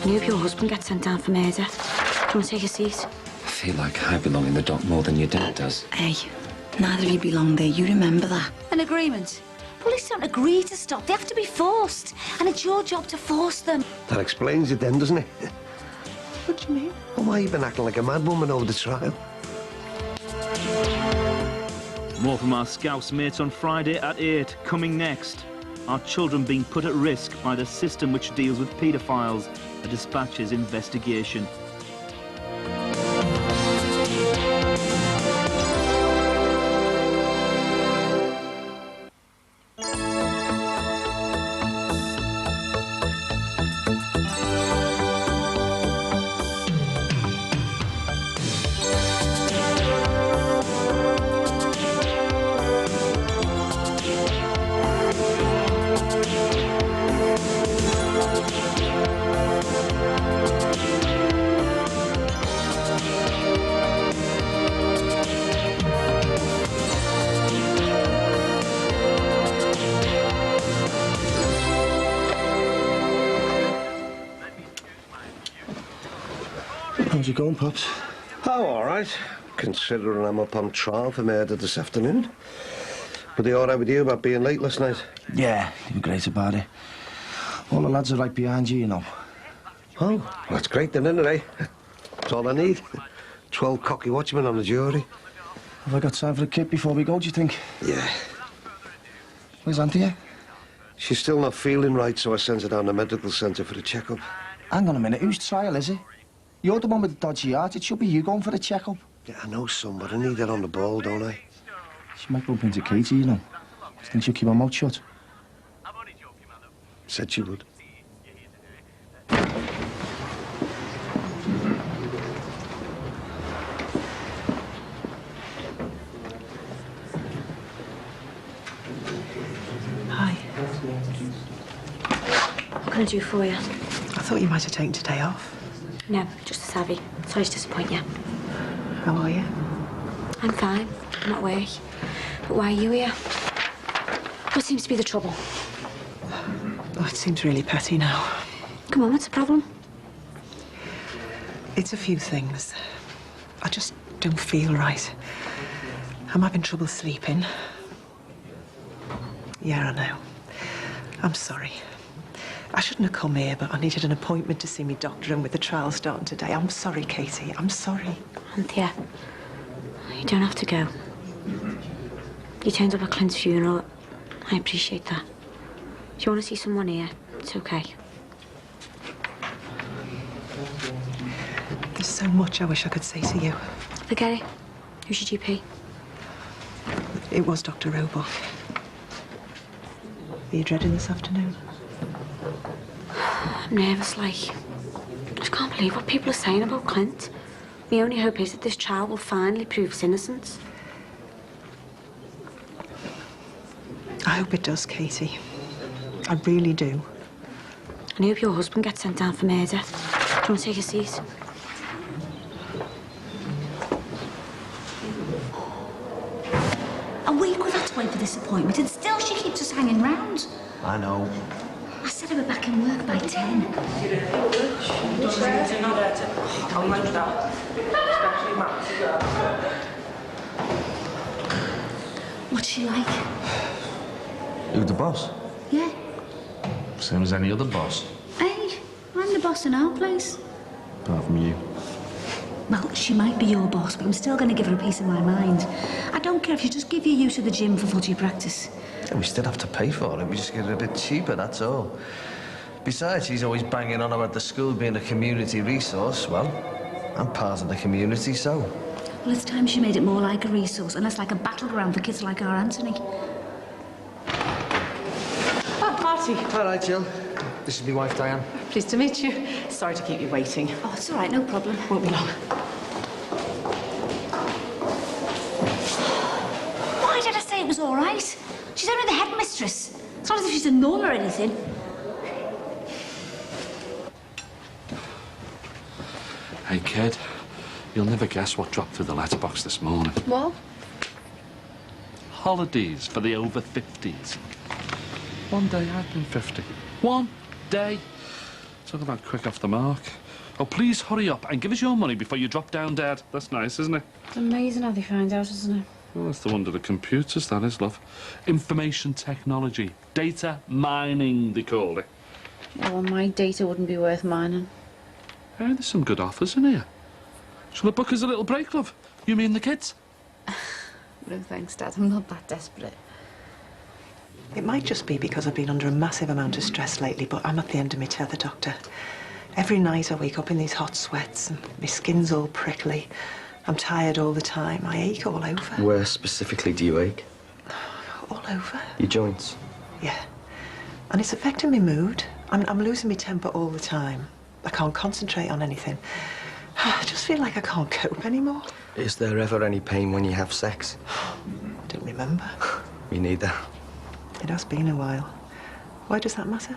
I hope your husband gets sent down for murder. Do you want to take a seat? I feel like I belong in the dock more than your dad does. Hey, neither of you belong there. You remember that. An agreement? Police don't agree to stop. They have to be forced. And it's your job to force them. That explains it then, doesn't it? What do you mean? Well, why you been acting like a mad woman over the trial? More from our Scouse mates on Friday at 8. Coming next. Our children being put at risk by the system which deals with paedophiles. A Dispatches investigation. How's it going, Pops? Oh, all right. Considering I'm up on trial for murder this afternoon. Were they all right with you about being late last night? Yeah, you were great about it. All the lads are right behind you, you know. Oh, well, that's great then, isn't it, eh? That's all I need. 12 cocky watchmen on the jury. Have I got time for a kip before we go, do you think? Yeah. Where's Anthea? She's still not feeling right, so I sent her down to the medical centre for a checkup. Hang on a minute, whose trial is it? You're the one with the dodgy heart. It should be you going for the checkup. Yeah, I know some, but I need her on the ball, don't I? She might bump into Katie, you know. Do you think she'll keep her mouth shut? Said she would. Hi. What can I do for you? I thought you might have taken today off. No, just a savvy. Sorry to disappoint you. How are you? I'm fine. I'm at work. But why are you here? What seems to be the trouble? Oh, it seems really petty now. Come on, what's the problem? It's a few things. I just don't feel right. I'm having trouble sleeping. Yeah, I know. I'm sorry. I shouldn't have come here, but I needed an appointment to see my doctor, and with the trial starting today, I'm sorry, Katie. I'm sorry. Anthea, you don't have to go. You turned up at Clint's funeral. I appreciate that. If you want to see someone here, it's okay. There's so much I wish I could say to you. Forget it. Who's your GP? It was Dr. Roebuck. Are you dreading this afternoon? I'm nervous, like. just can't believe what people are saying about Clint. My only hope is that this child will finally prove his innocence. I hope it does, Katie. I really do. And I hope your husband gets sent down for murder. Do you want to take a seat? A week we've had to wait for this appointment, and still she keeps us hanging round. I know. I said I would back in work by 10. What's she like? Who's the boss? Yeah. Same as any other boss. Hey, I'm the boss in our place. Apart from you. Well, she might be your boss, but I'm still going to give her a piece of my mind. I don't care if you just give your use of the gym for footy practice. Yeah, we still have to pay for it. We just get it a bit cheaper, that's all. Besides, she's always banging on about the school being a community resource. Well, I'm part of the community, so... Well, it's time she made it more like a resource and less like a battleground for kids like our Anthony. Oh, Marty. All right, Jill. This is my wife, Diane. Pleased to meet you. Sorry to keep you waiting. Oh, it's all right, no problem. Won't be long. Why did I say it was all right? She's only the headmistress. It's not as if she's a nun or anything. Hey, kid, you'll never guess what dropped through the letterbox this morning. What? Holidays for the over 50s. One day I've been 50. One day. Talk about quick off the mark. Oh, please hurry up and give us your money before you drop down dead. That's nice, isn't it? It's amazing how they find out, isn't it? Well, that's the wonder of computers, that is, love. Information technology. Data mining, they call it. Oh, my data wouldn't be worth mining. Hey, there's some good offers in here. Shall I book us a little break, love? You mean the kids? No thanks, Dad. I'm not that desperate. It might just be because I've been under a massive amount of stress lately, but I'm at the end of my tether, Doctor. Every night I wake up in these hot sweats and my skin's all prickly. I'm tired all the time. I ache all over. Where specifically do you ache? All over? Your joints? Yeah. And it's affecting my mood. I'm losing my temper all the time. I can't concentrate on anything. I just feel like I can't cope anymore. Is there ever any pain when you have sex? Don't remember. Me neither. It has been a while. Why does that matter?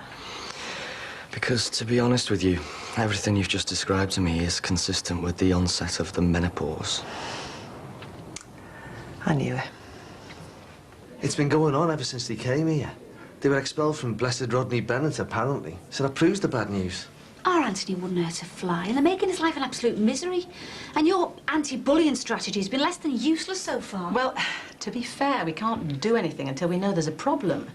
Because, to be honest with you, everything you've just described to me is consistent with the onset of the menopause. I knew it. It's been going on ever since they came here. They were expelled from blessed Rodney Bennett, apparently. So that proves the bad news. Our Anthony wouldn't hurt a fly, and they're making his life an absolute misery. And your anti-bullying strategy has been less than useless so far. Well, to be fair, we can't do anything until we know there's a problem.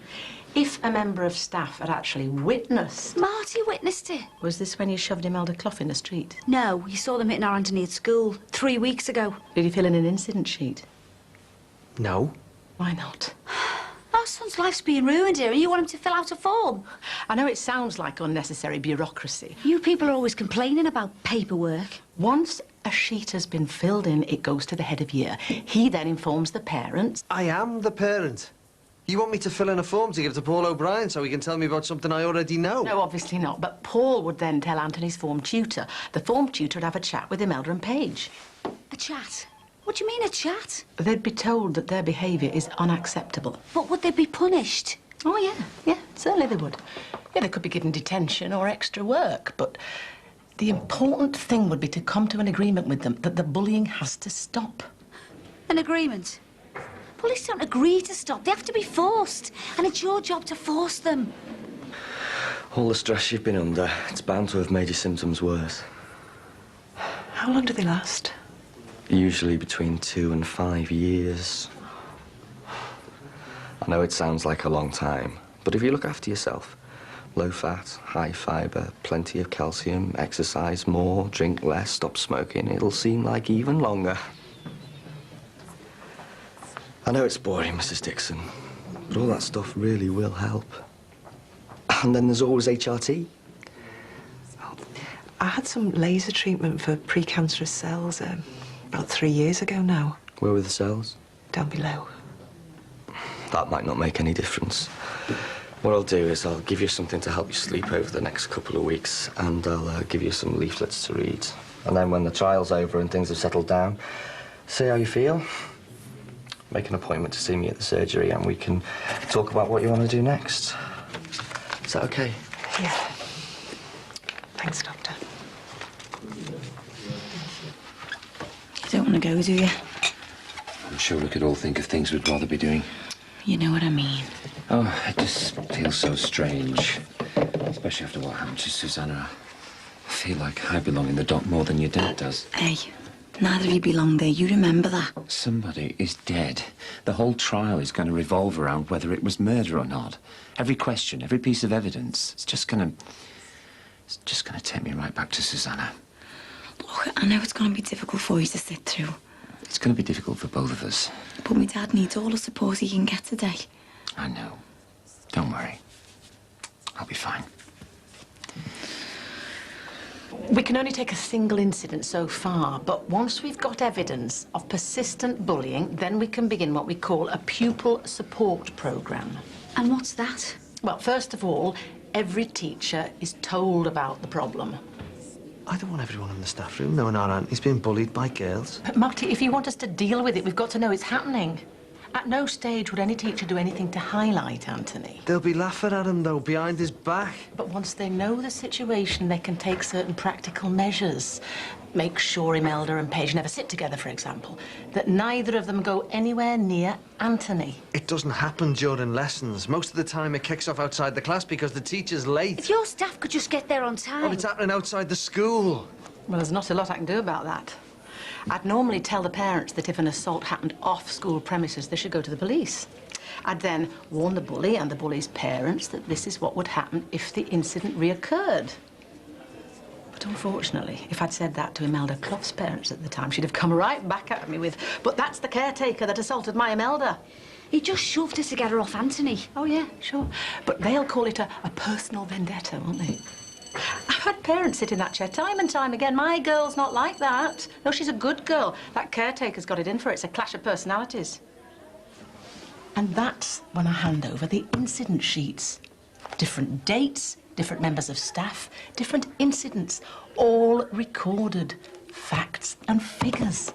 If a member of staff had actually witnessed... Marty witnessed it. Was this when you shoved Imelda Clough in the street? No, he saw them hitting our Anthony at school 3 weeks ago. Did he fill in an incident sheet? No. Why not? Our son's life's being ruined here, and you want him to fill out a form. I know it sounds like unnecessary bureaucracy. You people are always complaining about paperwork. Once a sheet has been filled in, it goes to the head of year. He then informs the parents. I am the parent. You want me to fill in a form to give to Paul O'Brien so he can tell me about something I already know? No, obviously not. But Paul would then tell Anthony's form tutor. The form tutor would have a chat with Imelda and Paige. A chat? What do you mean, a chat? They'd be told that their behaviour is unacceptable. But would they be punished? Oh, yeah, certainly they would. Yeah, they could be given detention or extra work, but the important thing would be to come to an agreement with them that the bullying has to stop. An agreement? Police don't agree to stop. They have to be forced. And it's your job to force them. All the stress you've been under, it's bound to have made your symptoms worse. How long do they last? Usually between 2 and 5 years. I know it sounds like a long time, but if you look after yourself, low fat, high fibre, plenty of calcium, exercise more, drink less, stop smoking, it'll seem like even longer. I know it's boring, Mrs. Dixon, but all that stuff really will help. And then there's always HRT. I had some laser treatment for precancerous cells about 3 years ago now. Where were the cells? Down below. That might not make any difference. What I'll do is I'll give you something to help you sleep over the next couple of weeks, and I'll give you some leaflets to read. And then when the trial's over and things have settled down, see how you feel. Make an appointment to see me at the surgery, and we can talk about what you want to do next. Is that okay? Yeah. Thanks, Doctor. You don't want to go, do you? I'm sure we could all think of things we'd rather be doing. You know what I mean. Oh, it just feels so strange. Especially after what happened to Susanna. I feel like I belong in the dock more than your dad does. Hey, neither of you belong there. You remember that. Somebody is dead. The whole trial is going to revolve around whether it was murder or not. Every question, every piece of evidence, it's just going to take me right back to Susanna. Look, I know it's going to be difficult for you to sit through. It's going to be difficult for both of us. But my dad needs all the support he can get today. I know. Don't worry. I'll be fine. We can only take a single incident so far, but once we've got evidence of persistent bullying, then we can begin what we call a pupil support programme. And what's that? Well, first of all, every teacher is told about the problem. I don't want everyone in the staff room knowing our auntie's being bullied by girls. But Marty, if you want us to deal with it, we've got to know it's happening. At no stage would any teacher do anything to highlight Anthony. They'll be laughing at him, though, behind his back. But once they know the situation, they can take certain practical measures. Make sure Imelda and Paige never sit together, for example. That neither of them go anywhere near Anthony. It doesn't happen during lessons. Most of the time it kicks off outside the class because the teacher's late. If your staff could just get there on time. Oh, it's happening outside the school. Well, there's not a lot I can do about that. I'd normally tell the parents that if an assault happened off school premises, they should go to the police. I'd then warn the bully and the bully's parents that this is what would happen if the incident reoccurred. But unfortunately, if I'd said that to Imelda Clough's parents at the time, she'd have come right back at me with, "But that's the caretaker that assaulted my Imelda." He just shoved her to get her off Anthony. Oh, yeah, sure. But they'll call it a personal vendetta, won't they? I've had parents sit in that chair time and time again. My girl's not like that. No, she's a good girl. That caretaker's got it in for her. It's a clash of personalities. And that's when I hand over the incident sheets. Different dates, different members of staff, different incidents, all recorded. Facts and figures.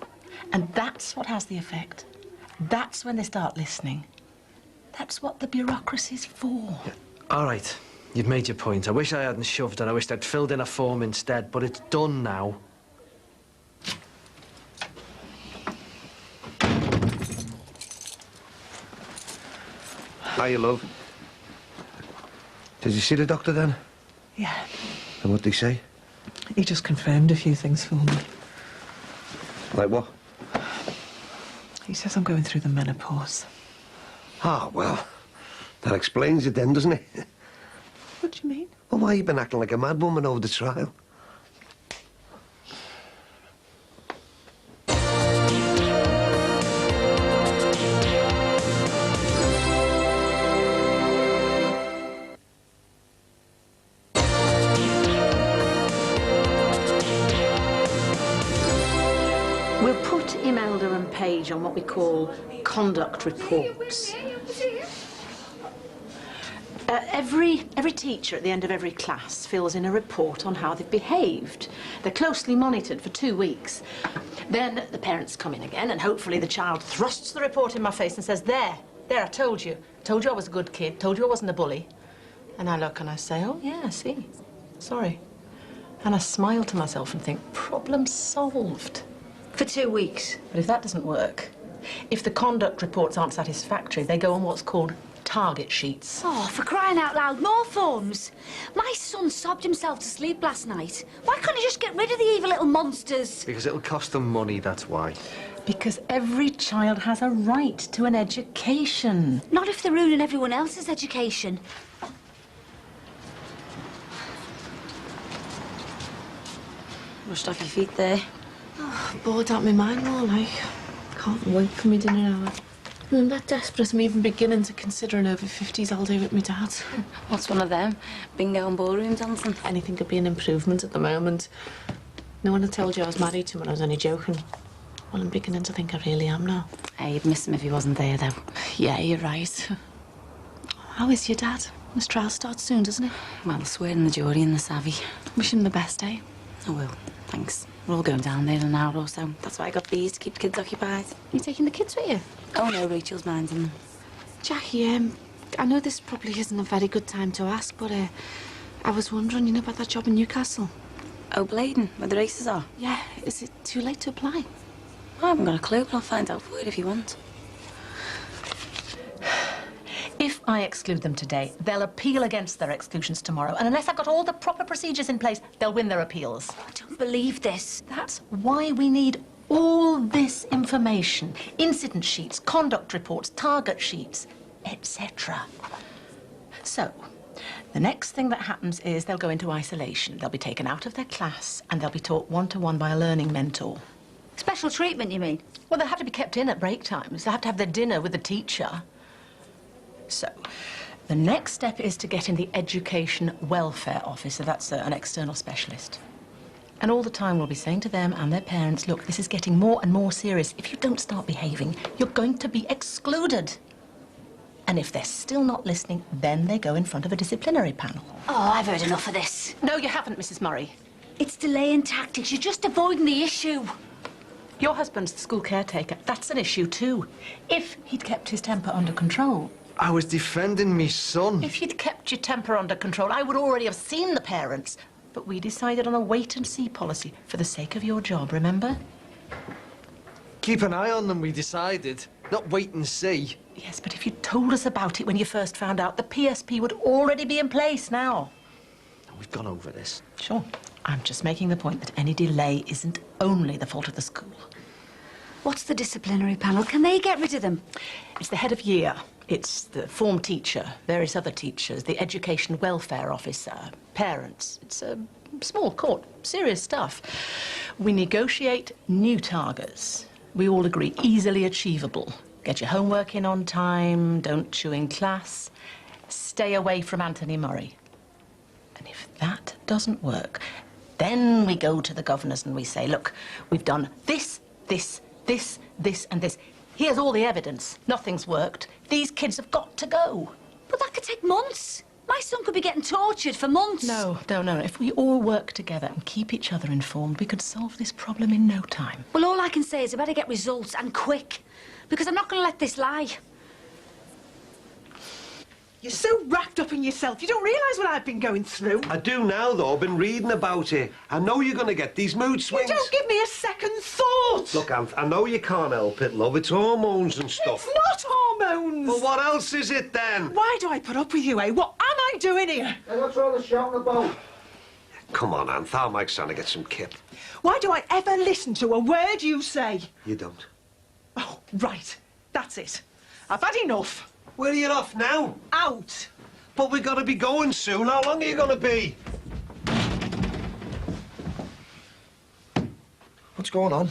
And that's what has the effect. That's when they start listening. That's what the bureaucracy's for. Yeah. All right. You've made your point. I wish I hadn't shoved and I wished I'd filled in a form instead, but it's done now. Hiya, love. Did you see the doctor then? Yeah. And what'd he say? He just confirmed a few things for me. Like what? He says I'm going through the menopause. Ah, well, that explains it then, doesn't it? What do you mean? Well, why you been acting like a mad woman over the trial? We'll put Imelda and Paige on what we call conduct reports. Every teacher at the end of every class fills in a report on how they've behaved. They're closely monitored for 2 weeks. Then the parents come in again, and hopefully the child thrusts the report in my face and says, there, I told you I was a good kid, told you I wasn't a bully. And I look and I say, oh, yeah, I see. Sorry. And I smile to myself and think, problem solved. For 2 weeks. But if that doesn't work, if the conduct reports aren't satisfactory, they go on what's called target sheets. Oh, for crying out loud, more forms. My son sobbed himself to sleep last night. Why can't he just get rid of the evil little monsters? Because it'll cost them money, that's why. Because every child has a right to an education. Not if they're ruining everyone else's education. Rushed off your feet there. Oh, bored out my mind more like. Can't wait for me dinner hour. I'm that desperate I'm even beginning to consider an over 50s holiday with my dad. What's one of them? Bingo and ballroom dancing? Anything could be an improvement at the moment. No one had told you I was married to him when I was only joking. Well, I'm beginning to think I really am now. Hey, you'd miss him if he wasn't there, though. Yeah, you're right. How is your dad? This trial starts soon, doesn't it? Well, the swearing, the jury and the savvy. Wish him the best, eh? I will, thanks. We're all going down there in an hour or so. That's why I got these, to keep the kids occupied. You taking the kids with you? Oh, no, Rachel's minding them. Jackie, I know this probably isn't a very good time to ask, but I was wondering, about that job in Newcastle? Oh, Bladen, where the races are? Yeah, is it too late to apply? I haven't got a clue, but I'll find out for you if you want. If I exclude them today, they'll appeal against their exclusions tomorrow. And unless I've got all the proper procedures in place, they'll win their appeals. I don't believe this. That's why we need all this information. Incident sheets, conduct reports, target sheets, etc. So, the next thing that happens is they'll go into isolation. They'll be taken out of their class and they'll be taught one-to-one by a learning mentor. Special treatment, you mean? Well, they have to be kept in at break times. They have to have their dinner with the teacher. So, the next step is to get in the Education Welfare Officer. That's an external specialist. And all the time we'll be saying to them and their parents, look, this is getting more and more serious. If you don't start behaving, you're going to be excluded. And if they're still not listening, then they go in front of a disciplinary panel. Oh, I've heard enough of this. No, you haven't, Mrs. Murray. It's delaying tactics. You're just avoiding the issue. Your husband's the school caretaker. That's an issue too. If he'd kept his temper under control. I was defending me son. If you'd kept your temper under control, I would already have seen the parents. But we decided on a wait-and-see policy for the sake of your job, remember? Keep an eye on them, we decided. Not wait and see. Yes, but if you'd told us about it when you first found out, the PSP would already be in place now. We've gone over this. Sure. I'm just making the point that any delay isn't only the fault of the school. What's the disciplinary panel? Can they get rid of them? It's the head of year. It's the form teacher, various other teachers, the education welfare officer, parents. It's a small court, serious stuff. We negotiate new targets. We all agree, easily achievable. Get your homework in on time, don't chew in class, stay away from Anthony Murray. And if that doesn't work, then we go to the governors and we say, look, we've done this, this, this, this and this. Here's all the evidence. Nothing's worked. These kids have got to go. But that could take months. My son could be getting tortured for months. No. If we all work together and keep each other informed, we could solve this problem in no time. Well, all I can say is I better get results, and quick. Because I'm not going to let this lie. You're so wrapped up in yourself, you don't realise what I've been going through. I do now, though. I've been reading about it. I know you're going to get these mood swings. You don't give me a second thought. Look, Anth, I know you can't help it, love. It's hormones and stuff. It's not hormones. Well, what else is it, then? Why do I put up with you, eh? What am I doing here? Hey, what's all the shouting about? Come on, Anth. Our Mike's trying to get some kip. Why do I ever listen to a word you say? You don't. Oh, right. That's it. I've had enough. Where are you off now? Out. But we've got to be going soon. How long are you going to be? What's going on?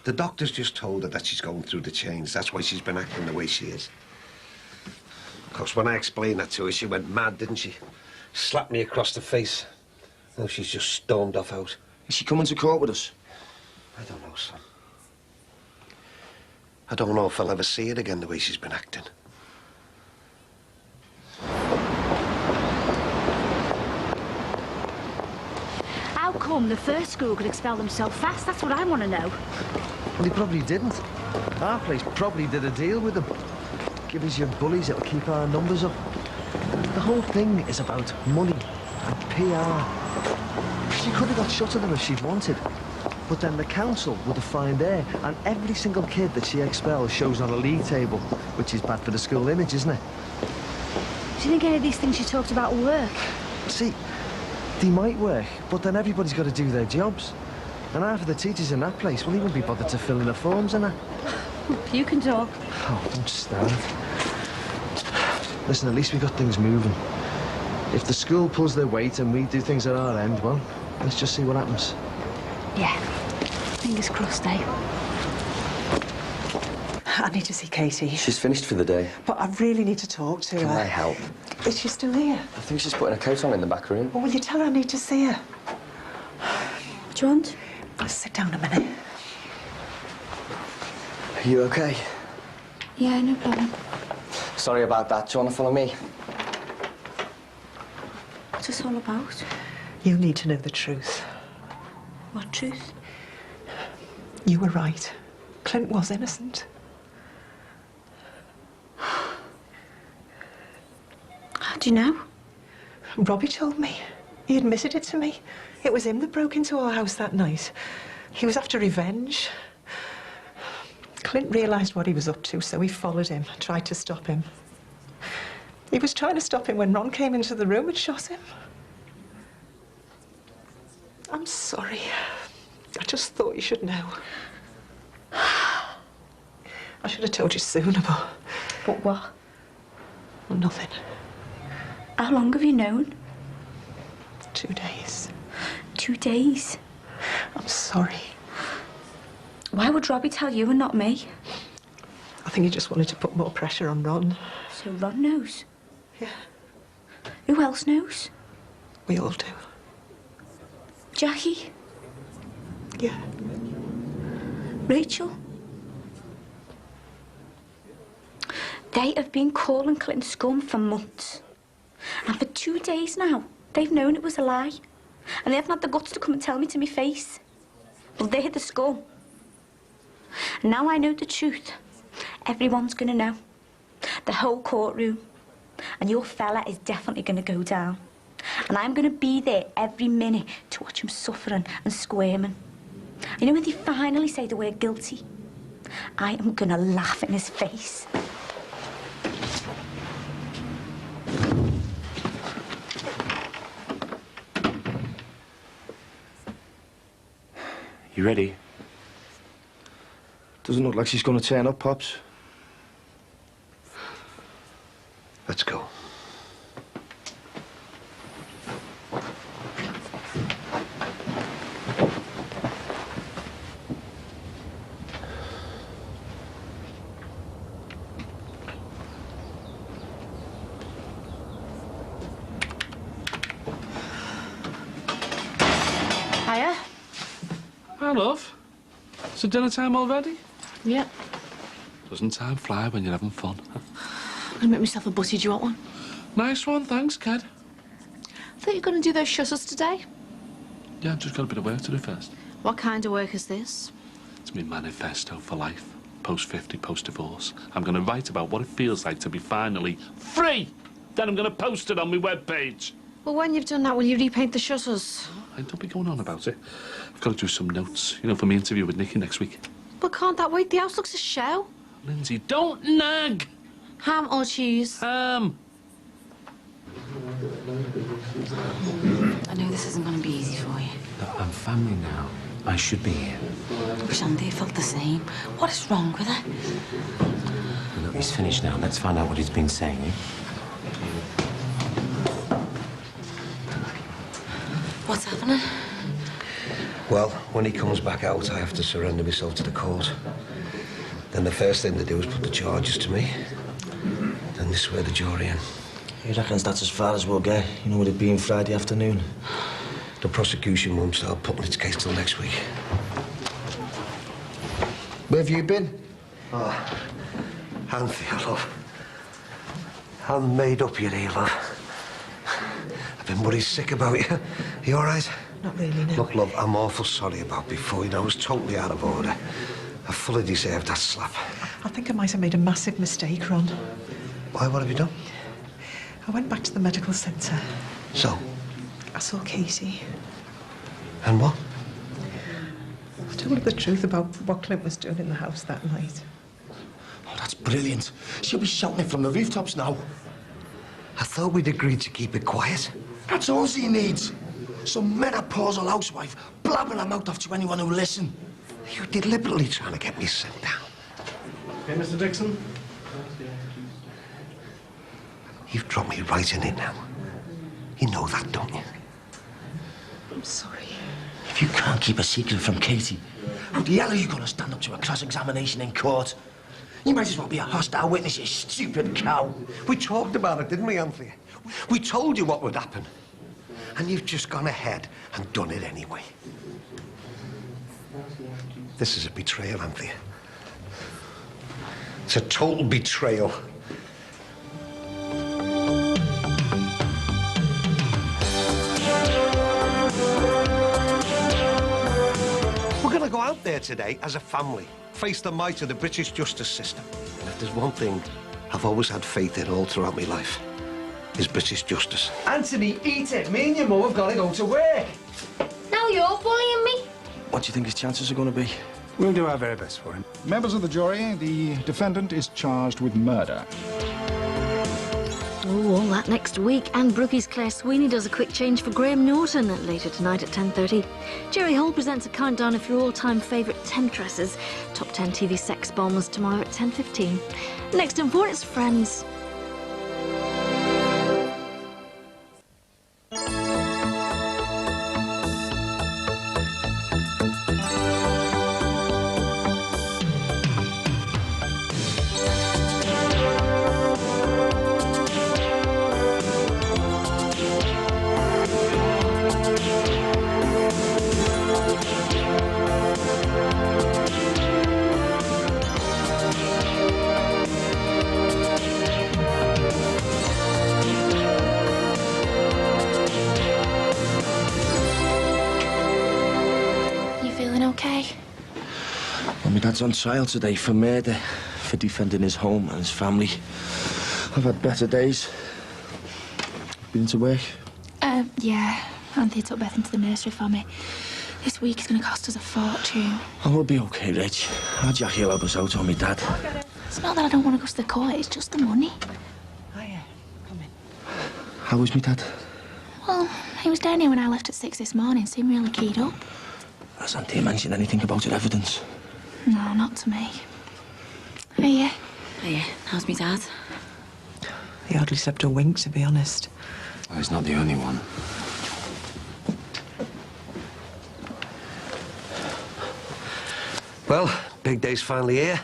The doctor's just told her that she's going through the change. That's why she's been acting the way she is. Of course, when I explained that to her, she went mad, didn't she? Slapped me across the face. Now she's just stormed off out. Is she coming to court with us? I don't know, son. I don't know if I'll ever see her again the way she's been acting. How come the first school could expel them so fast? That's what I want to know. Well, he probably didn't. Our place probably did a deal with them. Give us your bullies, it'll keep our numbers up. The whole thing is about money and PR. She could have got shut of them if she'd wanted. But then the council would have fined her, and every single kid that she expels shows on a league table, which is bad for the school image, isn't it? Do you think any of these things you talked about will work? See, they might work, but then everybody's got to do their jobs. And half of the teachers in that place will even be bothered to fill in the forms and that. You can talk. Oh, don't start. Listen, at least we got things moving. If the school pulls their weight and we do things at our end, well, let's just see what happens. Yeah. Fingers crossed, eh? I need to see Katie. She's finished for the day. But I really need to talk to her. Can I help? Is she still here? I think she's putting a coat on in the back room. Well, will you tell her I need to see her? What do you want? Sit down a minute. Are you okay? Yeah, no problem. Sorry about that. Do you want to follow me? this all about? You need to know the truth. What truth? You were right. Clint was innocent. How do you know? Robbie told me. He admitted it to me. It was him that broke into our house that night. He was after revenge. Clint realised what he was up to, so he followed him, tried to stop him. He was trying to stop him when Ron came into the room and shot him. I'm sorry. I just thought you should know. I should have told you sooner, but... But what? Well, nothing. How long have you known? 2 days. 2 days? I'm sorry. Why would Robbie tell you and not me? I think he just wanted to put more pressure on Ron. So Ron knows? Yeah. Who else knows? We all do. Jackie? Yeah. Rachel? They have been calling Clint scum for months. And for 2 days now, they've known it was a lie. And they haven't had the guts to come and tell me to my face. Well, they're the scum. And now I know the truth. Everyone's gonna know. The whole courtroom. And your fella is definitely gonna go down. And I'm gonna be there every minute to watch him suffering and squirming. You know when they finally say the word guilty? I am gonna laugh in his face. You ready? Doesn't look like she's going to turn up, Pops. Let's go. Hiya. Hi, love. Is it dinner time already? Yeah. Doesn't time fly when you're having fun? I'm gonna make myself a butty. Do you want one? Nice one, thanks, kid. I thought you were gonna do those shutters today. Yeah, I've just got a bit of work to do first. What kind of work is this? It's my manifesto for life. Post-50, post-divorce. I'm going to write about what it feels like to be finally free. Then I'm going to post it on my webpage. Well, when you've done that, will you repaint the shutters? Hey, don't be going on about it. I've got to do some notes, you know, for my interview with Nicky next week. But can't that wait? The house looks a show. Lindsay, don't nag! Ham or cheese? Ham. I know this isn't going to be easy for you. Look, I'm family now. I should be here. Shandy felt the same. What is wrong with her? Look, he's finished now. Let's find out what he's been saying. What's happening? Well, when he comes back out, I have to surrender myself to the court. Then the first thing they do is put the charges to me. Then they swear the jury in. He reckons that's as far as we'll get, you know, with it being Friday afternoon. The prosecution won't start putting its case till next week. Where have you been? Oh, Anthea, love. I'm made up, you know, love. I've been worried sick about you. You all right? Not really, no. Look, love, I'm awful sorry about before. You know, I was totally out of order. I fully deserved that slap. I think I might have made a massive mistake, Ron. Why? What have you done? I went back to the medical centre. So? I saw Katie. And what? I told her the truth about what Clint was doing in the house that night. Oh, that's brilliant. She'll be shouting it from the rooftops now. I thought we'd agreed to keep it quiet. That's all she needs. Some menopausal housewife blabbing her mouth off to anyone who'll listen. You're deliberately trying to get me sent down. Okay, Mr. Dixon? You've dropped me right in it now. You know that, don't you? I'm sorry. If you can't keep a secret from Katie, how the hell are you going to stand up to a cross-examination in court? You might as well be a hostile witness, you stupid cow. We talked about it, didn't we, Anthea? We told you what would happen. And you've just gone ahead and done it anyway. This is a betrayal, Anthea. It's a total betrayal. out there today as a family, face the might of the British justice system. And if there's one thing I've always had faith in all throughout my life, is British justice. Anthony, eat it. Me and your mum have got to go to work. Now you're bullying me. What do you think his chances are going to be? We'll do our very best for him. Members of the jury, the defendant is charged with murder. Oh, all that next week. And Brookie's Claire Sweeney does a quick change for Graham Norton later tonight at 10:30. Jerry Hall presents a countdown of your all-time favourite temptresses. Top 10 TV sex bombs tomorrow at 10:15. Next in 4, it's Friends. Well, my dad's on trial today for murder, for defending his home and his family. I've had better days. Been to work? Yeah. Anthony took Beth into the nursery for me. This week is going to cost us a fortune. Oh, we'll be okay, Reg. Our Jackie will help us out on me dad. It's not that I don't want to go to the court, it's just the money. How was me dad? Well, he was down here when I left at 6 this morning, seemed really keyed up. Has Auntie mentioned anything about your evidence? No, not to me. Hiya. Hiya. How's me dad? He hardly slept a wink, to be honest. Oh, he's not the only one. Well, big day's finally here.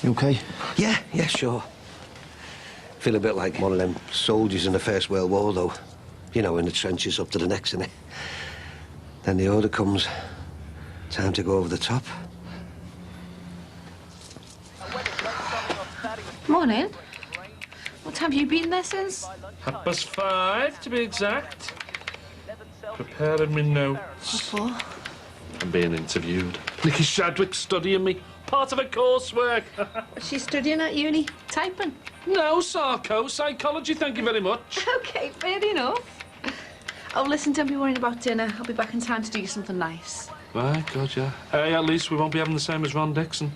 You okay? Yeah, sure. Feel a bit like one of them soldiers in the First World War, though. You know, in the trenches up to the necks, innit? Then the order comes. Time to go over the top. Morning. What time have you been there since? 5:30, to be exact. Preparing me notes. What for? I'm being interviewed. Nicky Shadwick's studying me. Part of a coursework. What's she studying at uni? Typing? No, Sarko. Psychology, thank you very much. OK, fair enough. Oh, listen, don't be worrying about dinner. I'll be back in time to do you something nice. Right, God, yeah. Hey, at least we won't be having the same as Ron Dixon.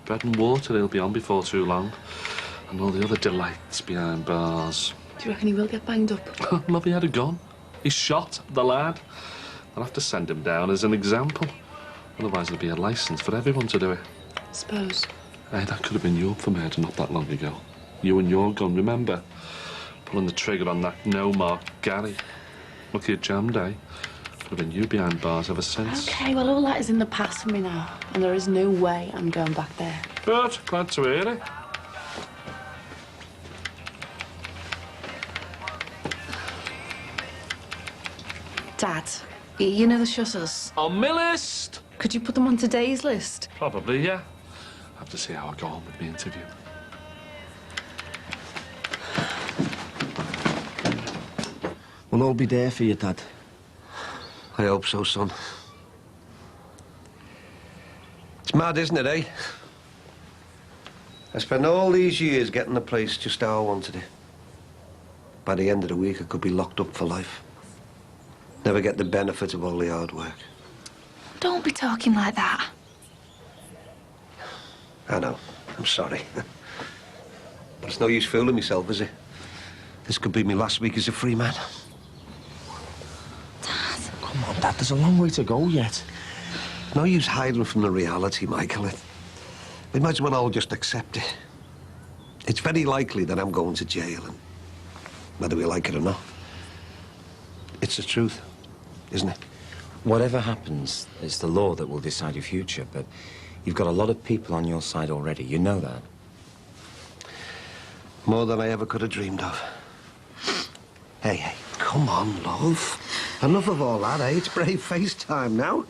Bread and water, he'll be on before too long. And all the other delights behind bars. Do you reckon he will get banged up? Love, he had a gun. He shot the lad. I'll have to send him down as an example. Otherwise there'll be a licence for everyone to do it. Suppose. Hey, that could have been you up for murder not that long ago. You and your gun, remember? Pulling the trigger on that no-mark Gary. Lucky a jam day. Could have been you behind bars ever since. OK, well, all that is in the past for me now. And there is no way I'm going back there. But glad to hear it. Dad, you know the shutters? On my list! Could you put them on today's list? Probably, yeah. Have to see how I go on with the interview. We'll all be there for you, Dad. I hope so, son. It's mad, isn't it, eh? I spent all these years getting the place just how I wanted it. By the end of the week, I could be locked up for life. Never get the benefit of all the hard work. Don't be talking like that. I know. I'm sorry. But it's no use fooling myself, is it? This could be my last week as a free man. Come on, Dad, there's a long way to go yet. No use hiding from the reality, Michael. Imagine when I'll just accept it. It's very likely that I'm going to jail, and whether we like it or not, it's the truth, isn't it? Whatever happens, it's the law that will decide your future, but you've got a lot of people on your side already. You know that. More than I ever could have dreamed of. Hey, come on, love. Enough of all that, eh? It's brave face time now.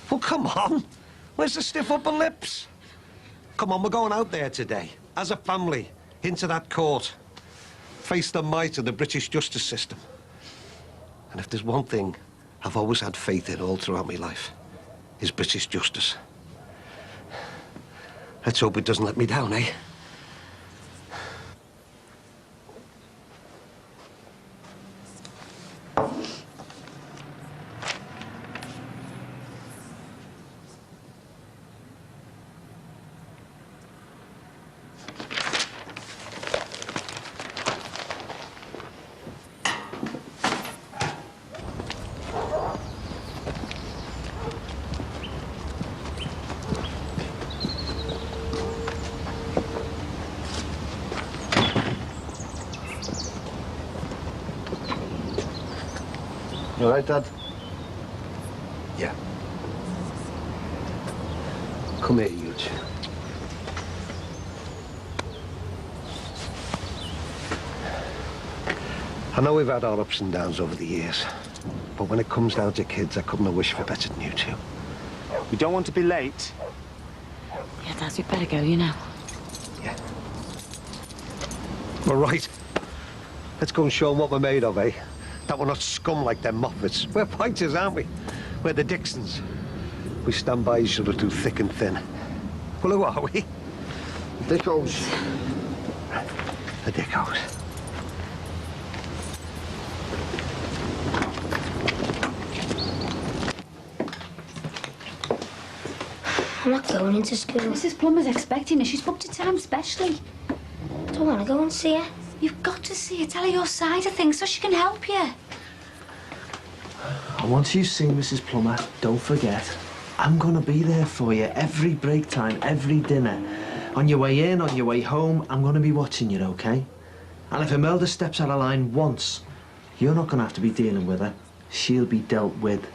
Well, come on. Where's the stiff upper lips? Come on, we're going out there today, as a family, into that court. Face the might of the British justice system. And if there's one thing I've always had faith in all throughout my life, is British justice. Let's hope it doesn't let me down, eh? You all right, Dad? Yeah. Come here, you two. I know we've had our ups and downs over the years, but when it comes down to kids, I couldn't have wished for better than you two. We don't want to be late. Yeah, Dad, we better go, you know. All right. Let's go and show them what we're made of, eh? That we're not scum like them Moffats. We're pointers, aren't we? We're the Dixons. We stand by each other through thick and thin. Well, who are we? The Dickos. The Dickos. I'm not going into school. Mrs. Plummer's expecting her. She's booked a time specially. I don't want to go and see her. You've got to see her. Tell her your side of things so she can help you. And once you've seen Mrs. Plummer, don't forget, I'm gonna be there for you every break time, every dinner. On your way in, on your way home, I'm gonna be watching you, okay? And if Imelda steps out of line once, you're not gonna have to be dealing with her. She'll be dealt with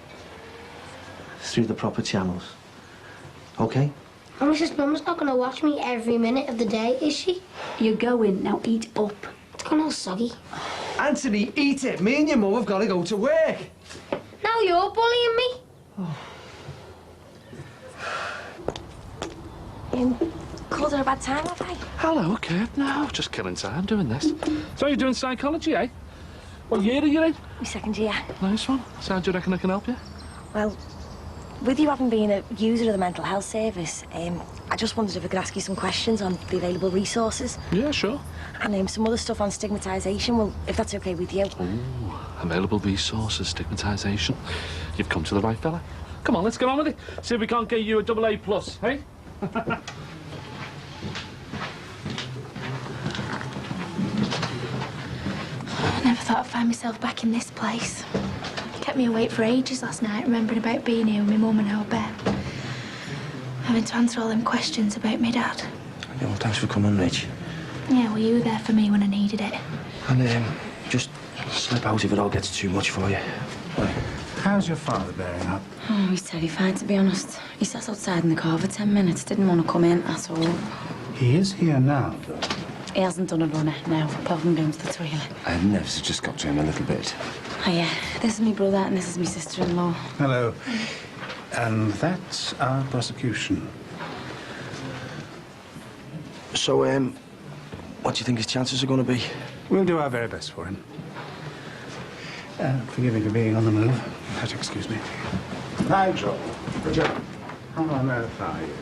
through the proper channels. Okay? And Mrs. Plummer's not going to watch me every minute of the day, is she? You're going. Now eat up. It's gone all soggy. Anthony, eat it. Me and your mum have got to go to work. Now you're bullying me. Called her a bad time, have I? Hello, kid. No, just killing time doing this. So you're doing psychology, eh? What year are you in? My second year. Nice one. So how do you reckon I can help you? Well, with you having been a user of the mental health service, I just wondered if I could ask you some questions on the available resources. Yeah, sure. And some other stuff on stigmatisation, well, if that's okay with you. Ooh, available resources, stigmatisation. You've come to the right fella. Come on, let's get on with it. See if we can't get you a AA+, hey? I never thought I'd find myself back in this place. Kept me awake for ages last night, remembering about being here with my mum and our Ben. Having to answer all them questions about my dad. Yeah, well, thanks for coming, Rich. Yeah, were you there for me when I needed it? And just slip out if it all gets too much for you. How's your father bearing up? Oh, he's terrified, to be honest. He sat outside in the car for 10 minutes, didn't want to come in at all. He is here now, though. He hasn't done a runner now, apart from going to the toilet. I've nerves have just got to him a little bit. Oh, yeah. This is my brother and this is my sister-in-law. Hello. And that's our prosecution. So, what do you think his chances are going to be? We'll do our very best for him. Forgive me for being on the move. But excuse me. Nigel. How on earth are you?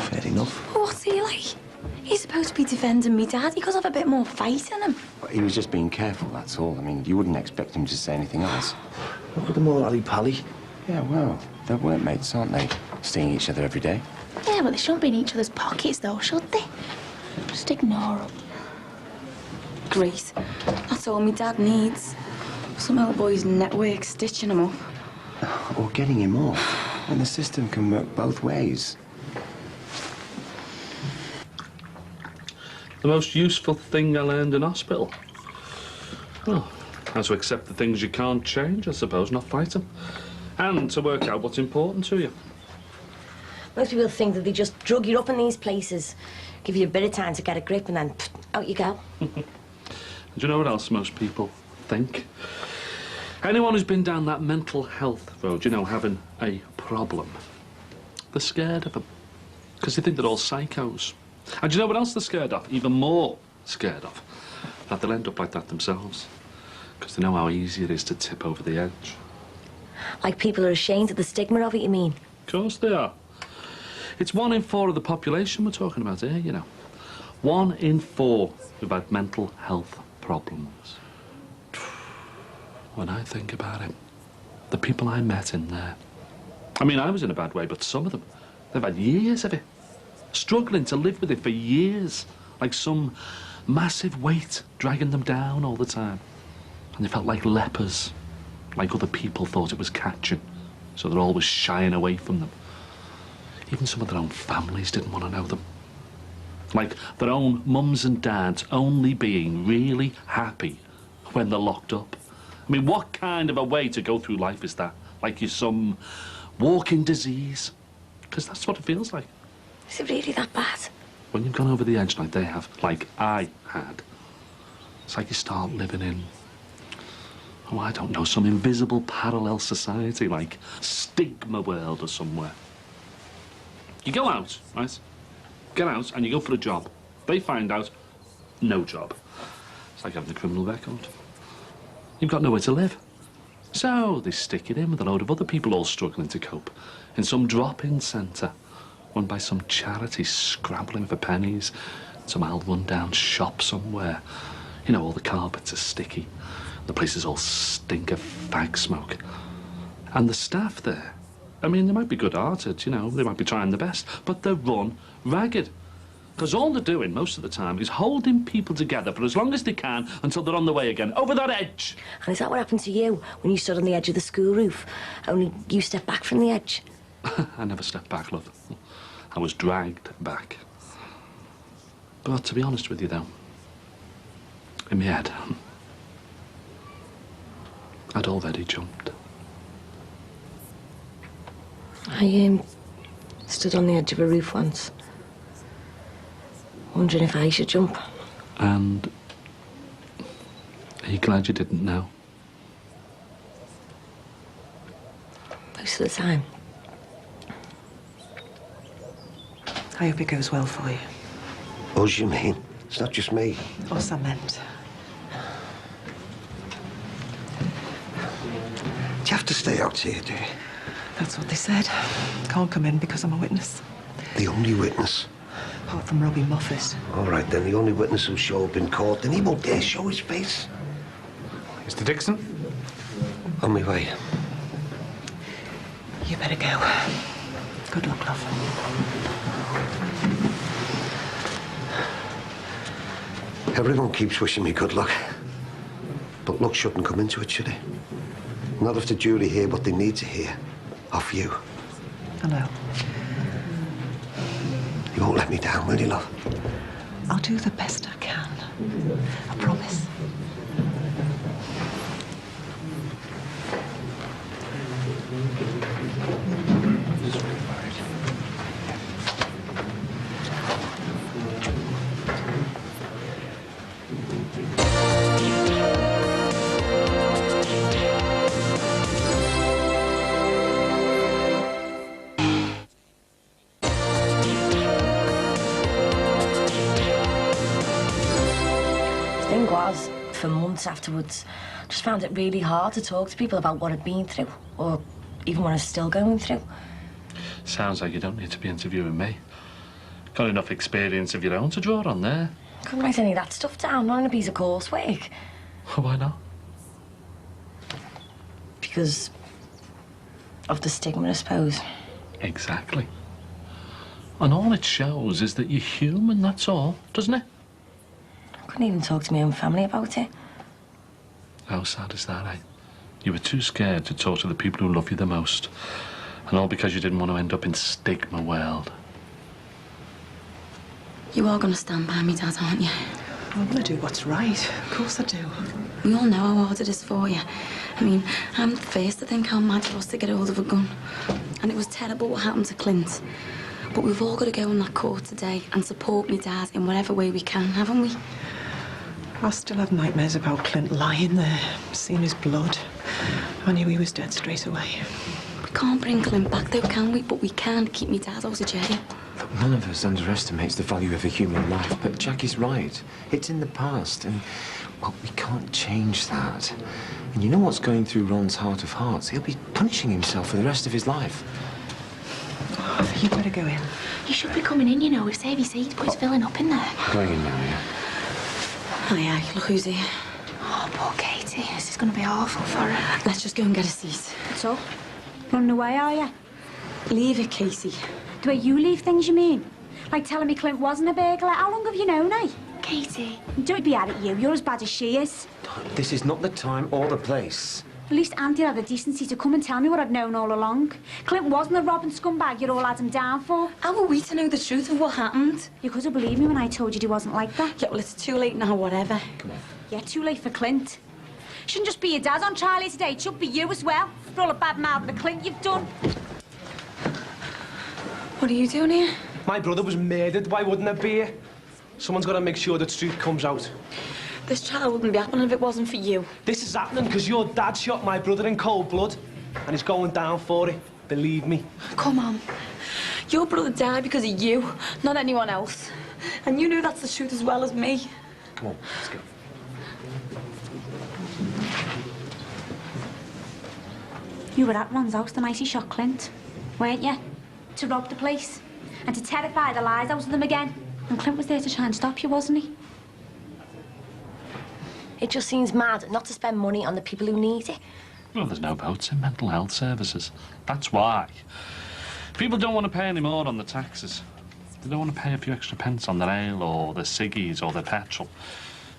Fair enough. What's he like? He's supposed to be defending me dad. He could have a bit more fight in him. But he was just being careful, that's all. I mean, you wouldn't expect him to say anything else. Look at them all, ally-pally. Yeah, well, they're workmates, aren't they? Seeing each other every day. Yeah, but they shouldn't be in each other's pockets, though, should they? Just ignore them. Great. That's all my dad needs. Some old boy's network stitching him up. Or getting him off. And the system can work both ways. The most useful thing I learned in hospital? Oh, how to accept the things you can't change, I suppose, not fight them. And to work out what's important to you. Most people think that they just drug you up in these places, give you a bit of time to get a grip, and then out you go. Do you know what else most people think? Anyone who's been down that mental health road, you know, having a problem, they're scared of them. Because they think they're all psychos. And do you know what else they're scared of? Even more scared of? That they'll end up like that themselves. Because they know how easy it is to tip over the edge. Like people are ashamed of the stigma of it, you mean? Of course they are. It's 1 in 4 of the population we're talking about here, you know. 1 in 4 who've had mental health problems. When I think about it, the people I met in there. I mean, I was in a bad way, but some of them, they've had years of it. Struggling to live with it for years. Like some massive weight dragging them down all the time. And they felt like lepers. Like other people thought it was catching. So they're always shying away from them. Even some of their own families didn't want to know them. Like their own mums and dads only being really happy when they're locked up. I mean, what kind of a way to go through life is that? Like you're some walking disease? Because that's what it feels like. Is it really that bad? When you've gone over the edge like they have, like I had, it's like you start living in, oh, I don't know, some invisible parallel society, like stigma world or somewhere. You go out, right? Get out and you go for a job. They find out, no job. It's like having a criminal record. You've got nowhere to live. So they stick it in with a load of other people all struggling to cope in some drop-in centre run by some charity scrabbling for pennies, some old run-down shop somewhere. You know, all the carpets are sticky. The places all stink of fag smoke. And the staff there, I mean, they might be good-hearted, you know, they might be trying their best, but they're run ragged. Because all they're doing most of the time is holding people together for as long as they can until they're on the way again, over that edge. And is that what happened to you when you stood on the edge of the school roof? Only you stepped back from the edge? I never stepped back, love. I was dragged back. But to be honest with you, though, in my head, I'd already jumped. I stood on the edge of a roof once, wondering if I should jump. And are you glad you didn't know? Most of the time. I hope it goes well for you. Us, you mean? It's not just me. Us, I meant. Do you have to stay out here, do you? That's what they said. Can't come in because I'm a witness. The only witness? Apart from Robbie Moffat. All right, then, the only witness who'll show up in court, and he won't dare show his face. Mr. Dixon? On my way. You better go. Good luck, love. Everyone keeps wishing me good luck. But luck shouldn't come into it, should it? Not if the jury hear what they need to hear. Off you. I know. You won't let me down, will you, love? I'll do the best I can. I promise. For months afterwards, just found it really hard to talk to people about what I'd been through, or even what I was still going through. Sounds like you don't need to be interviewing me. Got enough experience of your own to draw on there. Couldn't write any of that stuff down, not on a piece of coursework. Why not? Because of the stigma, I suppose. Exactly. And all it shows is that you're human, that's all, doesn't it? I couldn't even talk to my own family about it. How sad is that, eh? You were too scared to talk to the people who love you the most. And all because you didn't want to end up in stigma world. You are going to stand by me, Dad, aren't you? I'm going to do what's right. Of course I do. We all know how hard it is for you. I mean, I'm the first to think how mad it was to get hold of a gun. And it was terrible what happened to Clint. But we've all got to go in that court today and support me Dad in whatever way we can, haven't we? I still have nightmares about Clint lying there, seeing his blood. I knew he was dead straight away. We can't bring Clint back though, can we? But we can keep me Dad out of jail. Look, none of us underestimates the value of a human life, but Jackie's right. It's in the past, and Well, we can't change that. And you know what's going through Ron's heart of hearts? He'll be punishing himself for the rest of his life. Oh, you better go in. You should be coming in, you know. It's heavy seats, but it's filling up in there. I'm going in now, yeah? Aye, look who's here. Oh, poor Katie. This is going to be awful for her. Let's just go and get a seat. So, running away, are you? Leave it, Casey. The way you leave things, you mean? Like telling me Clint wasn't a burglar. How long have you known, eh? Katie. Don't be mad at you. You're as bad as she is. This is not the time or the place. At least Auntie had the decency to come and tell me what I'd known all along. Clint wasn't the robbing scumbag you'd all had him down for. How were we to know the truth of what happened? You could have believed me when I told you he wasn't like that. Yeah, well, it's too late now, whatever. Come on. Yeah, too late for Clint. Shouldn't just be your dad on trial here today. It should be you as well, for all the bad mouth of the Clint you've done. What are you doing here? My brother was murdered. Why wouldn't it be here? Someone's got to make sure the truth comes out. This trial wouldn't be happening if it wasn't for you. This is happening because your dad shot my brother in cold blood, and he's going down for it. Believe me. Come on. Your brother died because of you, not anyone else. And you knew that's the truth as well as me. Come on, let's go. You were at Ron's house the night he shot Clint, weren't you? To rob the place and to terrify the lies out of them again. And Clint was there to try and stop you, wasn't he? It just seems mad not to spend money on the people who need it. Well, there's no votes in mental health services. That's why. People don't want to pay any more on the taxes. They don't want to pay a few extra pence on their ale or their ciggies or their petrol.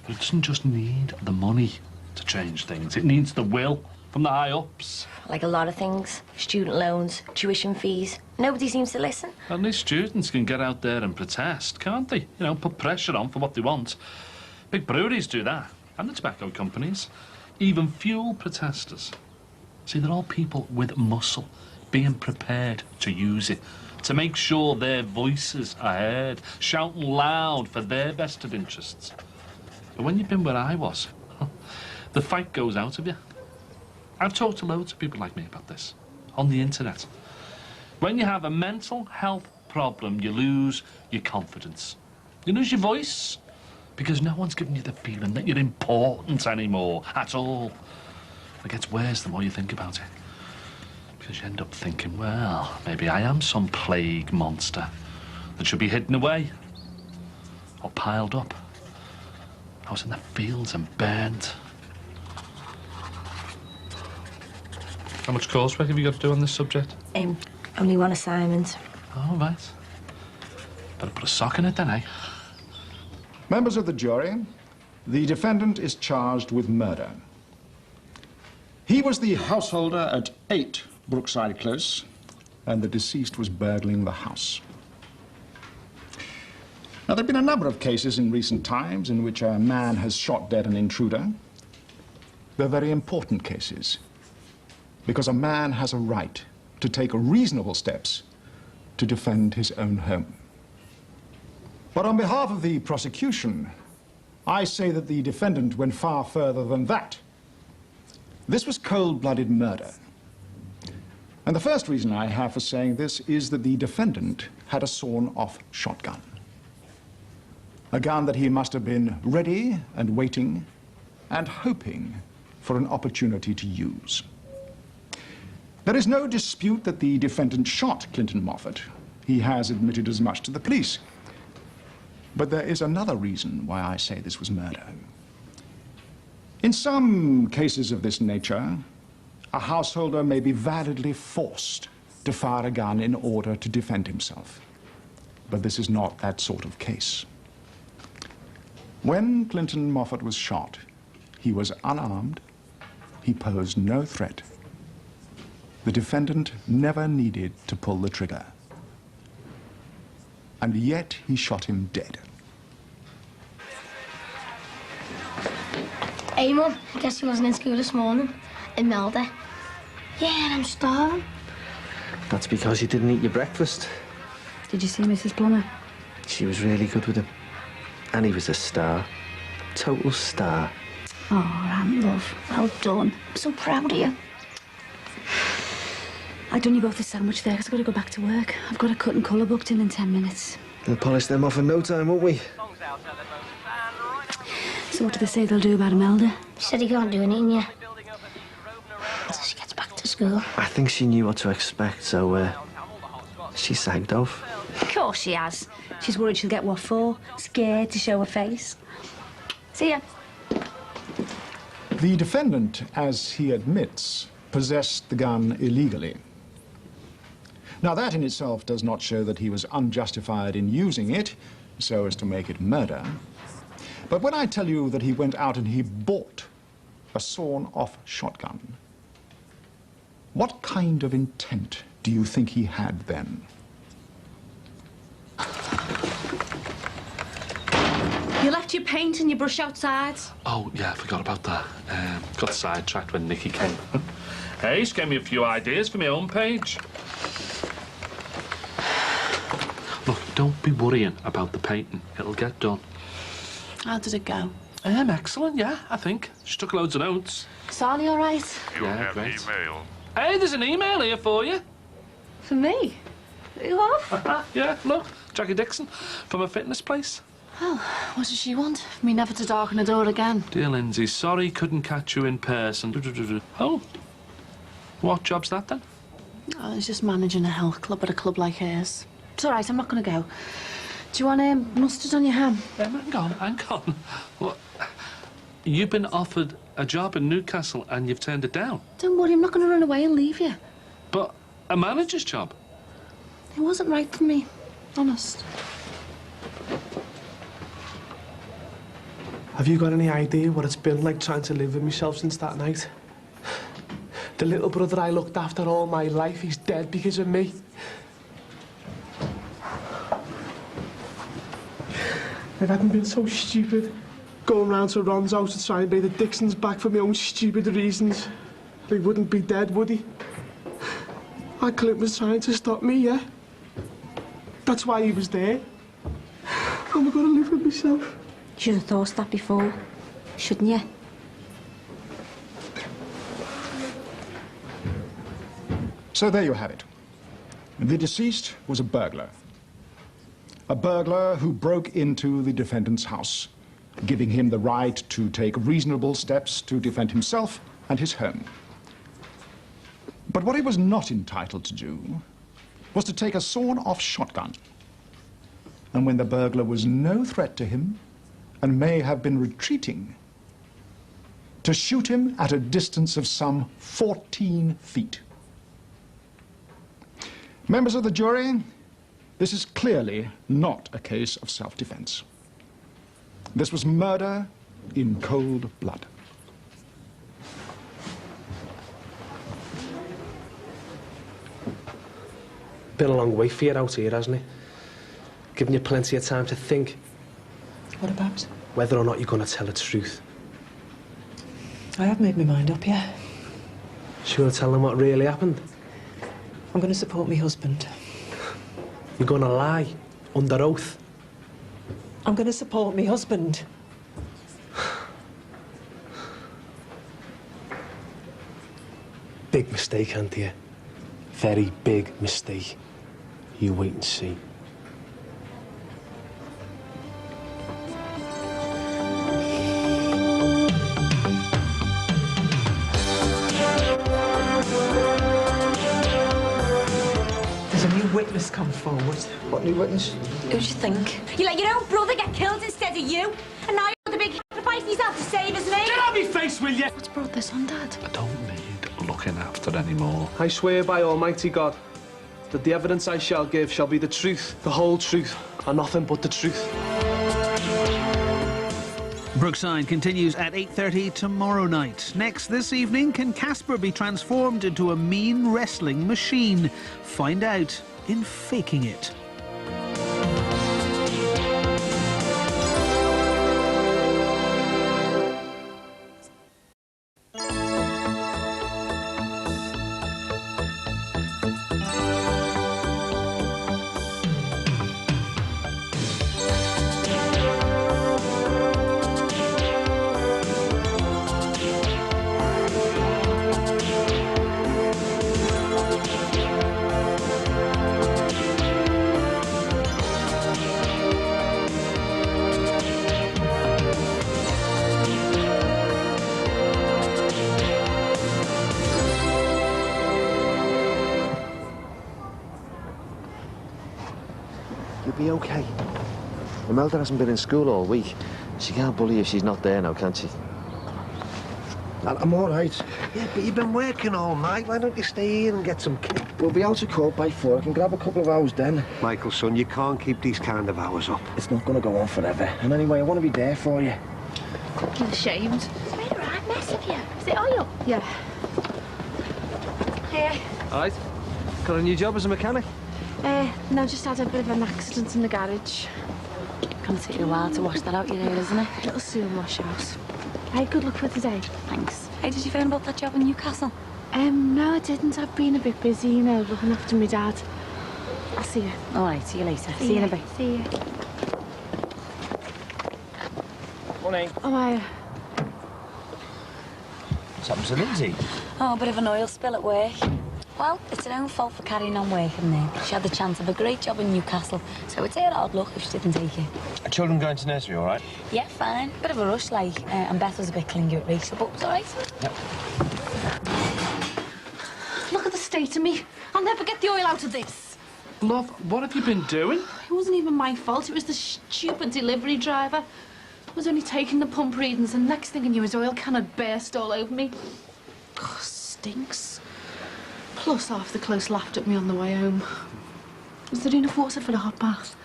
But it doesn't just need the money to change things. It needs the will from the high-ups. Like a lot of things. Student loans, tuition fees. Nobody seems to listen. At least students can get out there and protest, can't they? You know, put pressure on for what they want. Big breweries do that. And the tobacco companies, even fuel protesters. See, they're all people with muscle, being prepared to use it, to make sure their voices are heard, shouting loud for their vested interests. But when you've been where I was, the fight goes out of you. I've talked to loads of people like me about this, on the internet. When you have a mental health problem, you lose your confidence. You lose your voice. Because no one's giving you the feeling that you're important anymore, at all. It gets worse the more you think about it. Because you end up thinking, well, maybe I am some plague monster that should be hidden away or piled up. I was in the fields and burned. How much coursework have you got to do on this subject? Only one assignment. Oh, right. Better put a sock in it then, eh? Members of the jury, the defendant is charged with murder. He was the householder at 8 Brookside Close, and the deceased was burgling the house. Now, there have been a number of cases in recent times in which a man has shot dead an intruder. They're very important cases, because a man has a right to take reasonable steps to defend his own home. But on behalf of the prosecution, I say that the defendant went far further than that. This was cold-blooded murder. And the first reason I have for saying this is that the defendant had a sawn-off shotgun. A gun that he must have been ready and waiting and hoping for an opportunity to use. There is no dispute that the defendant shot Clinton Moffat. He has admitted as much to the police. But there is another reason why I say this was murder. In some cases of this nature, a householder may be validly forced to fire a gun in order to defend himself. But this is not that sort of case. When Clinton Moffat was shot, he was unarmed, he posed no threat. The defendant never needed to pull the trigger. And yet he shot him dead. Hey, Mum, guess he wasn't in school this morning. Imelda. Yeah, and I'm starving. That's because you didn't eat your breakfast. Did you see Mrs. Plummer? She was really good with him. And he was a star. Total star. Oh, Aunt Love, well done. I'm so proud of you. I've done you both a sandwich there because I've got to go back to work. I've got a cut and colour booked in 10 minutes. We'll polish them off in no time, won't we? So So what do they say they'll do about Imelda? She said he can't do anything yet. Until she gets back to school. I think she knew what to expect, so, she sagged off. Of course she has. She's worried she'll get what for. Scared to show her face. See ya. The defendant, as he admits, possessed the gun illegally. Now, that in itself does not show that he was unjustified in using it so as to make it murder. But when I tell you that he went out and he bought a sawn-off shotgun, what kind of intent do you think he had then? You left your paint and your brush outside. Oh, yeah, I forgot about that. Got sidetracked when Nicky came. Hey, she gave me a few ideas for my own page. Look, don't be worrying about the painting. It'll get done. How did it go? Excellent, yeah, I think. She took loads of notes. Sally all right? Yeah, great. Hey, there's an email here for you. For me? You have? Yeah, look, Jackie Dixon from a fitness place. Well, what does she want? For me never to darken a door again. Dear Lindsay, sorry couldn't catch you in person. Oh, what job's that then? I was just managing a health club at a club like hers. It's all right, I'm not going to go. Do you want mustard on your ham? Hang on. What? You've been offered a job in Newcastle and you've turned it down? Don't worry, I'm not going to run away and leave you. But a manager's job? It wasn't right for me, honest. Have you got any idea what it's been like trying to live with myself since that night? The little brother I looked after all my life, he's dead because of me. If I hadn't been so stupid, going round to Ron's house to try and pay the Dixons back for my own stupid reasons, he wouldn't be dead, would he? That Clint was trying to stop me, yeah? That's why he was there. How am I going to live with myself? You should have thought of that before, shouldn't you? So there you have it. The deceased was a burglar. A burglar who broke into the defendant's house, giving him the right to take reasonable steps to defend himself and his home. But what he was not entitled to do was to take a sawn-off shotgun. And when the burglar was no threat to him and may have been retreating, to shoot him at a distance of some 14 feet. Members of the jury, this is clearly not a case of self-defense. This was murder in cold blood. Been a long way for you out here, hasn't it? Giving you plenty of time to think. What about? Whether or not you're going to tell the truth. I have made my mind up, yeah. Sure to tell them what really happened? I'm going to support my husband. You're going to lie under oath? I'm going to support my husband. Big mistake, Anthea. Very big mistake. You wait and see. There's a new witness come forward. What new witness? Who do you think? You let your own brother get killed instead of you, and now you're the big sacrifice yourself to save us, mate. Get out of my face, will you? What's brought this on, Dad? I don't need looking after anymore. I swear by Almighty God that the evidence I shall give shall be the truth, the whole truth, and nothing but the truth. Brookside continues at 8:30 tomorrow night. Next this evening, can Casper be transformed into a mean wrestling machine? Find out in Faking It. be okay. Imelda hasn't been in school all week. She can't bully if she's not there now, can she? I'm all right. Yeah, but you've been working all night. Why don't you stay here and get some kit? We'll be out of court by 4. I can grab a couple of hours then. Michael, son, you can't keep these kind of hours up. It's not going to go on forever. And anyway, I want to be there for you. You're ashamed. It's made a right mess of you. Is it oil? Yeah. Here. All right. Got a new job as a mechanic? No, just had a bit of an accident in the garage. Gonna take you a while to wash that out, you know, isn't it? It'll soon wash out. Hey, good luck for today. Thanks. Hey, did you phone about that job in Newcastle? No, I didn't. I've been a bit busy, you know, looking after my dad. I'll see you. All right, see you later. See you in a bit. See you. Morning. Oh, I... What's happened to Lindsay? Oh, a bit of an oil spill at work. Well, it's her own fault for carrying on working there. She had the chance of a great job in Newcastle, so it's her hard luck if she didn't take it. Are children going to nursery, all right? Yeah, fine. Bit of a rush, like, and Beth was a bit clingy at Rachel, but it was all right. Yep. Look at the state of me. I'll never get the oil out of this. Love, what have you been doing? It wasn't even my fault. It was the stupid delivery driver. I was only taking the pump readings, and next thing I knew, his oil can had burst all over me. Oh, stinks. Plus, half the close laughed at me on the way home. Is there enough water for a hot bath?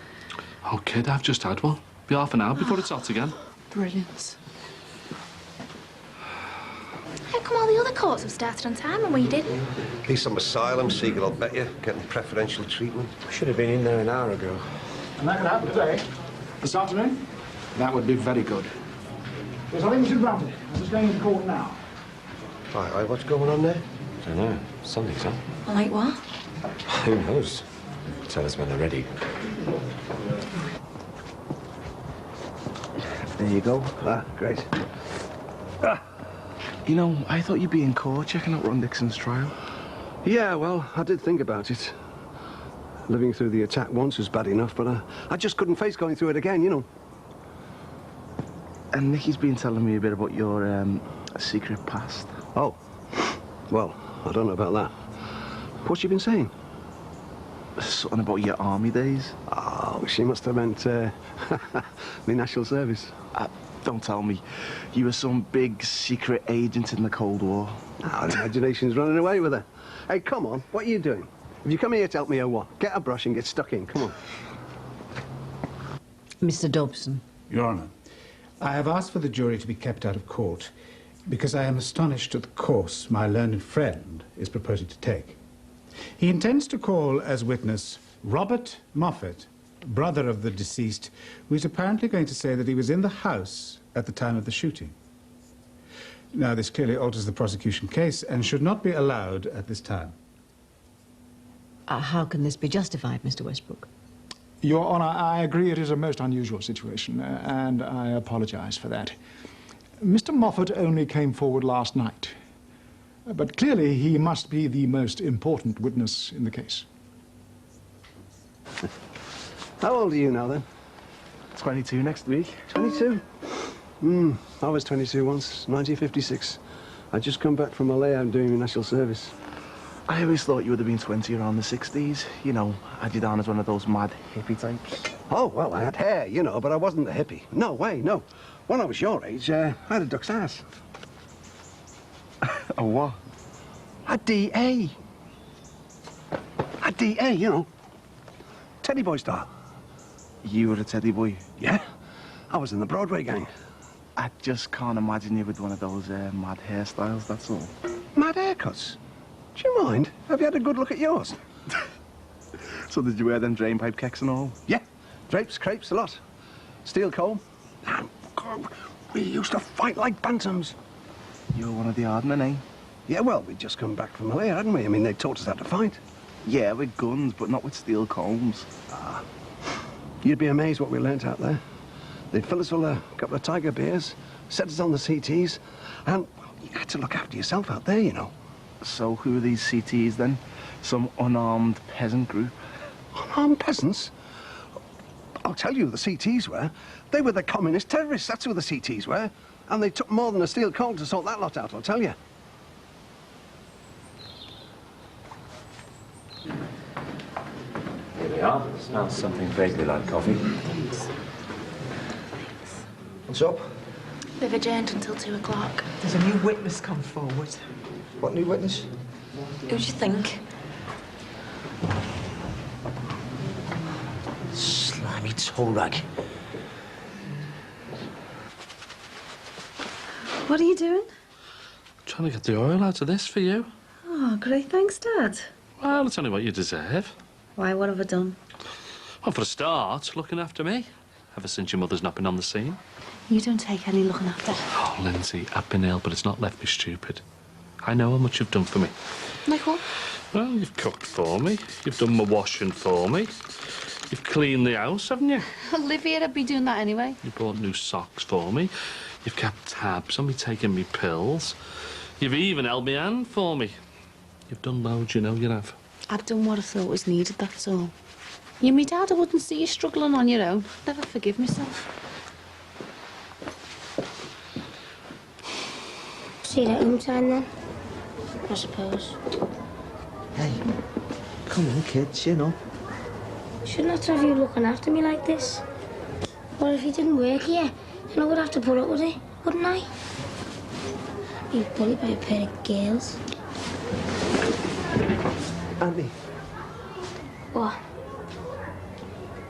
Oh, kid, I've just had one. Be half an hour before it's hot again. Brilliant. How come all the other courts have started on time and we didn't? At least I'm asylum seeker, I'll bet you. Getting preferential treatment. Should have been in there an hour ago. And that could happen today. This afternoon? That would be very good. Yes, I think we should round it. I'm just going into court now. Aye, what's going on there? I don't know. Something's on. Like what? Who knows? Tell us when they're ready. There you go. Ah, great. You know, I thought you'd be in court checking out Ron Dixon's trial. Yeah, well, I did think about it. Living through the attack once was bad enough, but I just couldn't face going through it again, you know. And Nikki's been telling me a bit about your secret past. Oh, well, I don't know about that. What's she been saying? Something about your army days. Oh, she must have meant the national service. Don't tell me. You were some big secret agent in the Cold War. Oh, the imagination's running away with her. Hey, come on, what are you doing? Have you come here to help me or what? Get a brush and get stuck in, come on. Mr. Dobson. Your Honour, I have asked for the jury to be kept out of court because I am astonished at the course my learned friend is proposing to take. He intends to call as witness Robert Moffat, brother of the deceased, who is apparently going to say that he was in the house at the time of the shooting. Now, this clearly alters the prosecution case and should not be allowed at this time. How can this be justified, Mr. Westbrook? Your Honour, I agree it is a most unusual situation, and I apologise for that. Mr. Moffat only came forward last night, but clearly he must be the most important witness in the case. How old are you now, then? 22 next week. 22? I was 22 once, 1956. I'd just come back from Malaya and doing national service. I always thought you would have been 20 around the 60s. You know, had you down as one of those mad hippie types. Oh, well, I had hair, you know, but I wasn't a hippie. No way, no. When I was your age, I had a duck's ass. A what? A DA. A DA, you know. Teddy boy style. You were a teddy boy? Yeah. I was in the Broadway gang. I just can't imagine you with one of those mad hairstyles, that's all. Mad haircuts? Do you mind? Have you had a good look at yours? So did you wear them drainpipe kecks and all? Yeah. Drapes, crepes, a lot. Steel comb. And God, we used to fight like bantams. You're one of the hard men, eh? Yeah, well, we'd just come back from Malaya, hadn't we? I mean, they taught us how to fight. Yeah, with guns, but not with steel combs. You'd be amazed what we learnt out there. They'd fill us full a couple of tiger beers, set us on the CTs, and you had to look after yourself out there, you know. So who are these CTs, then? Some unarmed peasant group? Unarmed peasants? I'll tell you who the CTs were. They were the communist terrorists, that's who the CTs were. And they took more than a steel comb to sort that lot out, I'll tell you. Here we car. Smells something vaguely like coffee. What's up? They've adjourned until 2 o'clock. There's a new witness come forward. What new witness? Who do you think? Slimy toe rag. What are you doing? Trying to get the oil out of this for you. Oh, great, thanks, Dad. Well, it's only what you deserve. Why, what have I done? Well, for a start, looking after me. Ever since your mother's not been on the scene. You don't take any looking after. Oh, Lindsay, I've been ill, but it's not left me stupid. I know how much you've done for me. Like what? Well, you've cooked for me. You've done my washing for me. You've cleaned the house, haven't you? Olivia'd be doing that anyway. You bought new socks for me. You've kept tabs on me taking me pills. You've even held me hand for me. You've done loads, you know you have. I've done what I thought was needed, that's all. You're me dad, I wouldn't see you struggling on your own. Never forgive myself. See you at home time then, I suppose. Hey, come on, kids, you know. Shouldn't I have you looking after me like this? What if you didn't work here? Then I would have to put up with it, wouldn't I? Be bullied by a pair of girls. Auntie, What?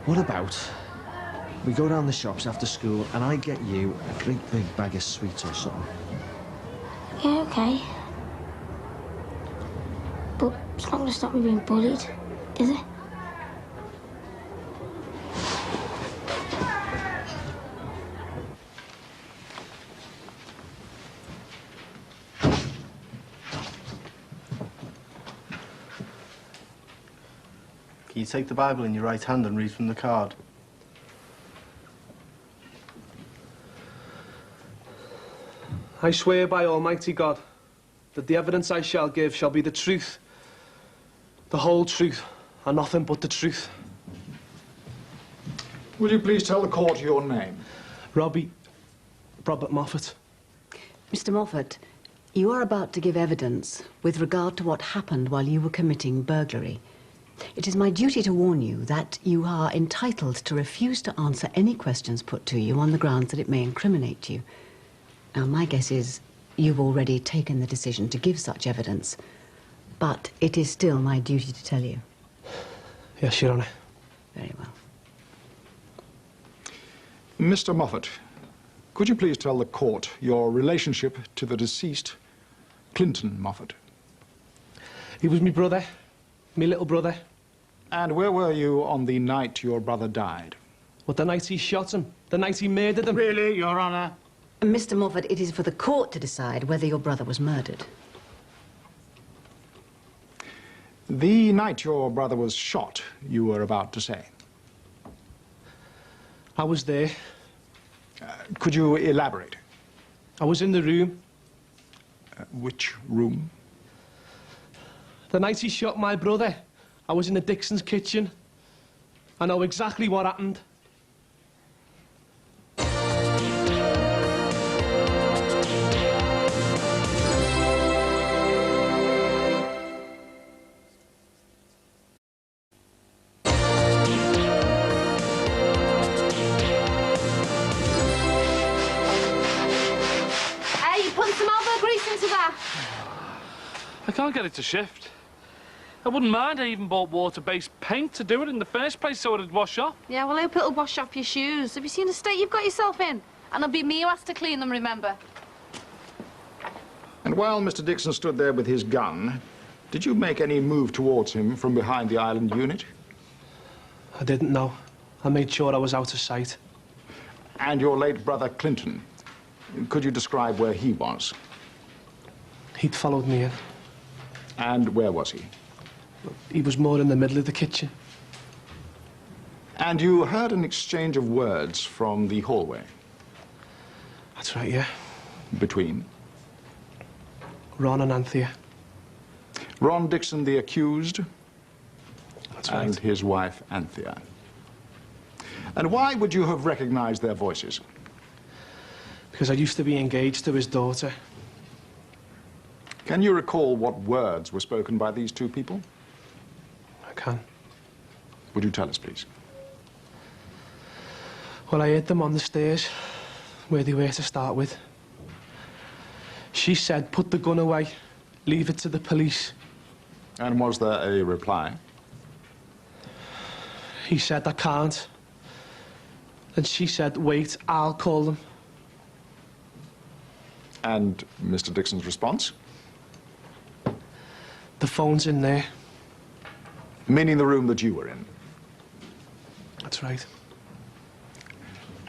what about we go down the shops after school and I get you a great big bag of sweets or something? Yeah, okay. But it's not going to stop me being bullied, is it? Can you take the Bible in your right hand and read from the card? I swear by Almighty God that the evidence I shall give shall be the truth, the whole truth, and nothing but the truth. Will you please tell the court your name? Robert Moffat. Mr. Moffat, you are about to give evidence with regard to what happened while you were committing burglary. It is my duty to warn you that you are entitled to refuse to answer any questions put to you on the grounds that it may incriminate you. Now, my guess is you've already taken the decision to give such evidence, but it is still my duty to tell you. Yes, Your Honour. Very well. Mr. Moffat, could you please tell the court your relationship to the deceased Clinton Moffat? He was my brother, my little brother. And where were you on the night your brother died? What, the night he shot him? The night he murdered him? Really, Your Honour? Mr. Moffat, it is for the court to decide whether your brother was murdered. The night your brother was shot, you were about to say. I was there. Could you elaborate? I was in the room. Which room? The night he shot my brother, I was in the Dixon's kitchen. I know exactly what happened. Hey, you putting some elbow grease into that? I can't get it to shift. I wouldn't mind. I even bought water-based paint to do it in the first place so it'd wash off. Yeah, well, I hope it'll wash off your shoes. Have you seen the state you've got yourself in? And it'll be me who has to clean them, remember? And while Mr. Dixon stood there with his gun, did you make any move towards him from behind the island unit? I didn't know. I made sure I was out of sight. And your late brother Clinton, could you describe where he was? He'd followed me in. And where was he? He was more in the middle of the kitchen. And you heard an exchange of words from the hallway? That's right, yeah. Between? Ron and Anthea. Ron Dixon, the accused? That's and right. his wife, Anthea. And why would you have recognized their voices? Because I used to be engaged to his daughter. Can you recall what words were spoken by these two people? I can. Would you tell us, please? Well, I heard them on the stairs, where they were to start with. She said, put the gun away, leave it to the police. And was there a reply? He said, I can't. And she said, wait, I'll call them. And Mr. Dixon's response? The phone's in there. Meaning the room that you were in? That's right.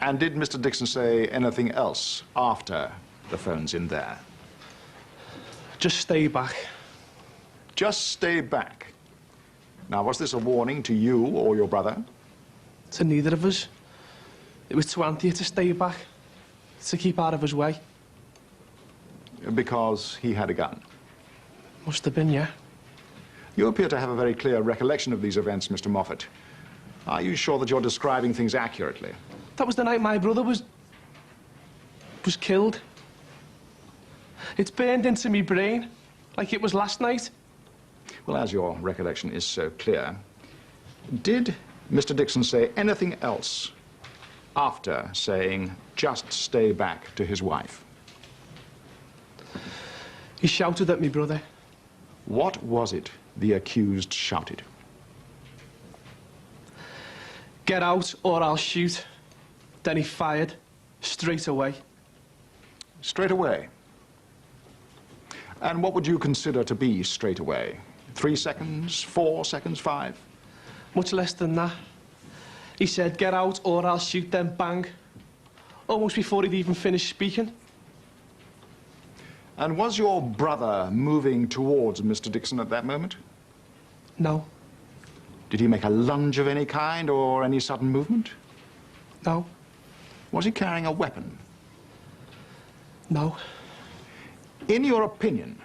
And did Mr. Dixon say anything else after the phone's in there? Just stay back. Just stay back. Now, was this a warning to you or your brother? To neither of us. It was to Anthea to stay back, to keep out of his way. Because he had a gun? Must have been, yeah. You appear to have a very clear recollection of these events, Mr. Moffat. Are you sure that you're describing things accurately? That was the night my brother was killed. It's burned into me brain, like it was last night. Well, as your recollection is so clear, did Mr. Dixon say anything else after saying, just stay back, to his wife? He shouted at me brother. What was it the accused shouted? Get out or I'll shoot. Then he fired straight away. Straight away? And what would you consider to be straight away? 3 seconds, 4 seconds, 5? Much less than that. He said, get out or I'll shoot, then bang. Almost before he'd even finished speaking. And was your brother moving towards Mr. Dixon at that moment? No. Did he make a lunge of any kind or any sudden movement? No. Was he carrying a weapon? No. In your opinion,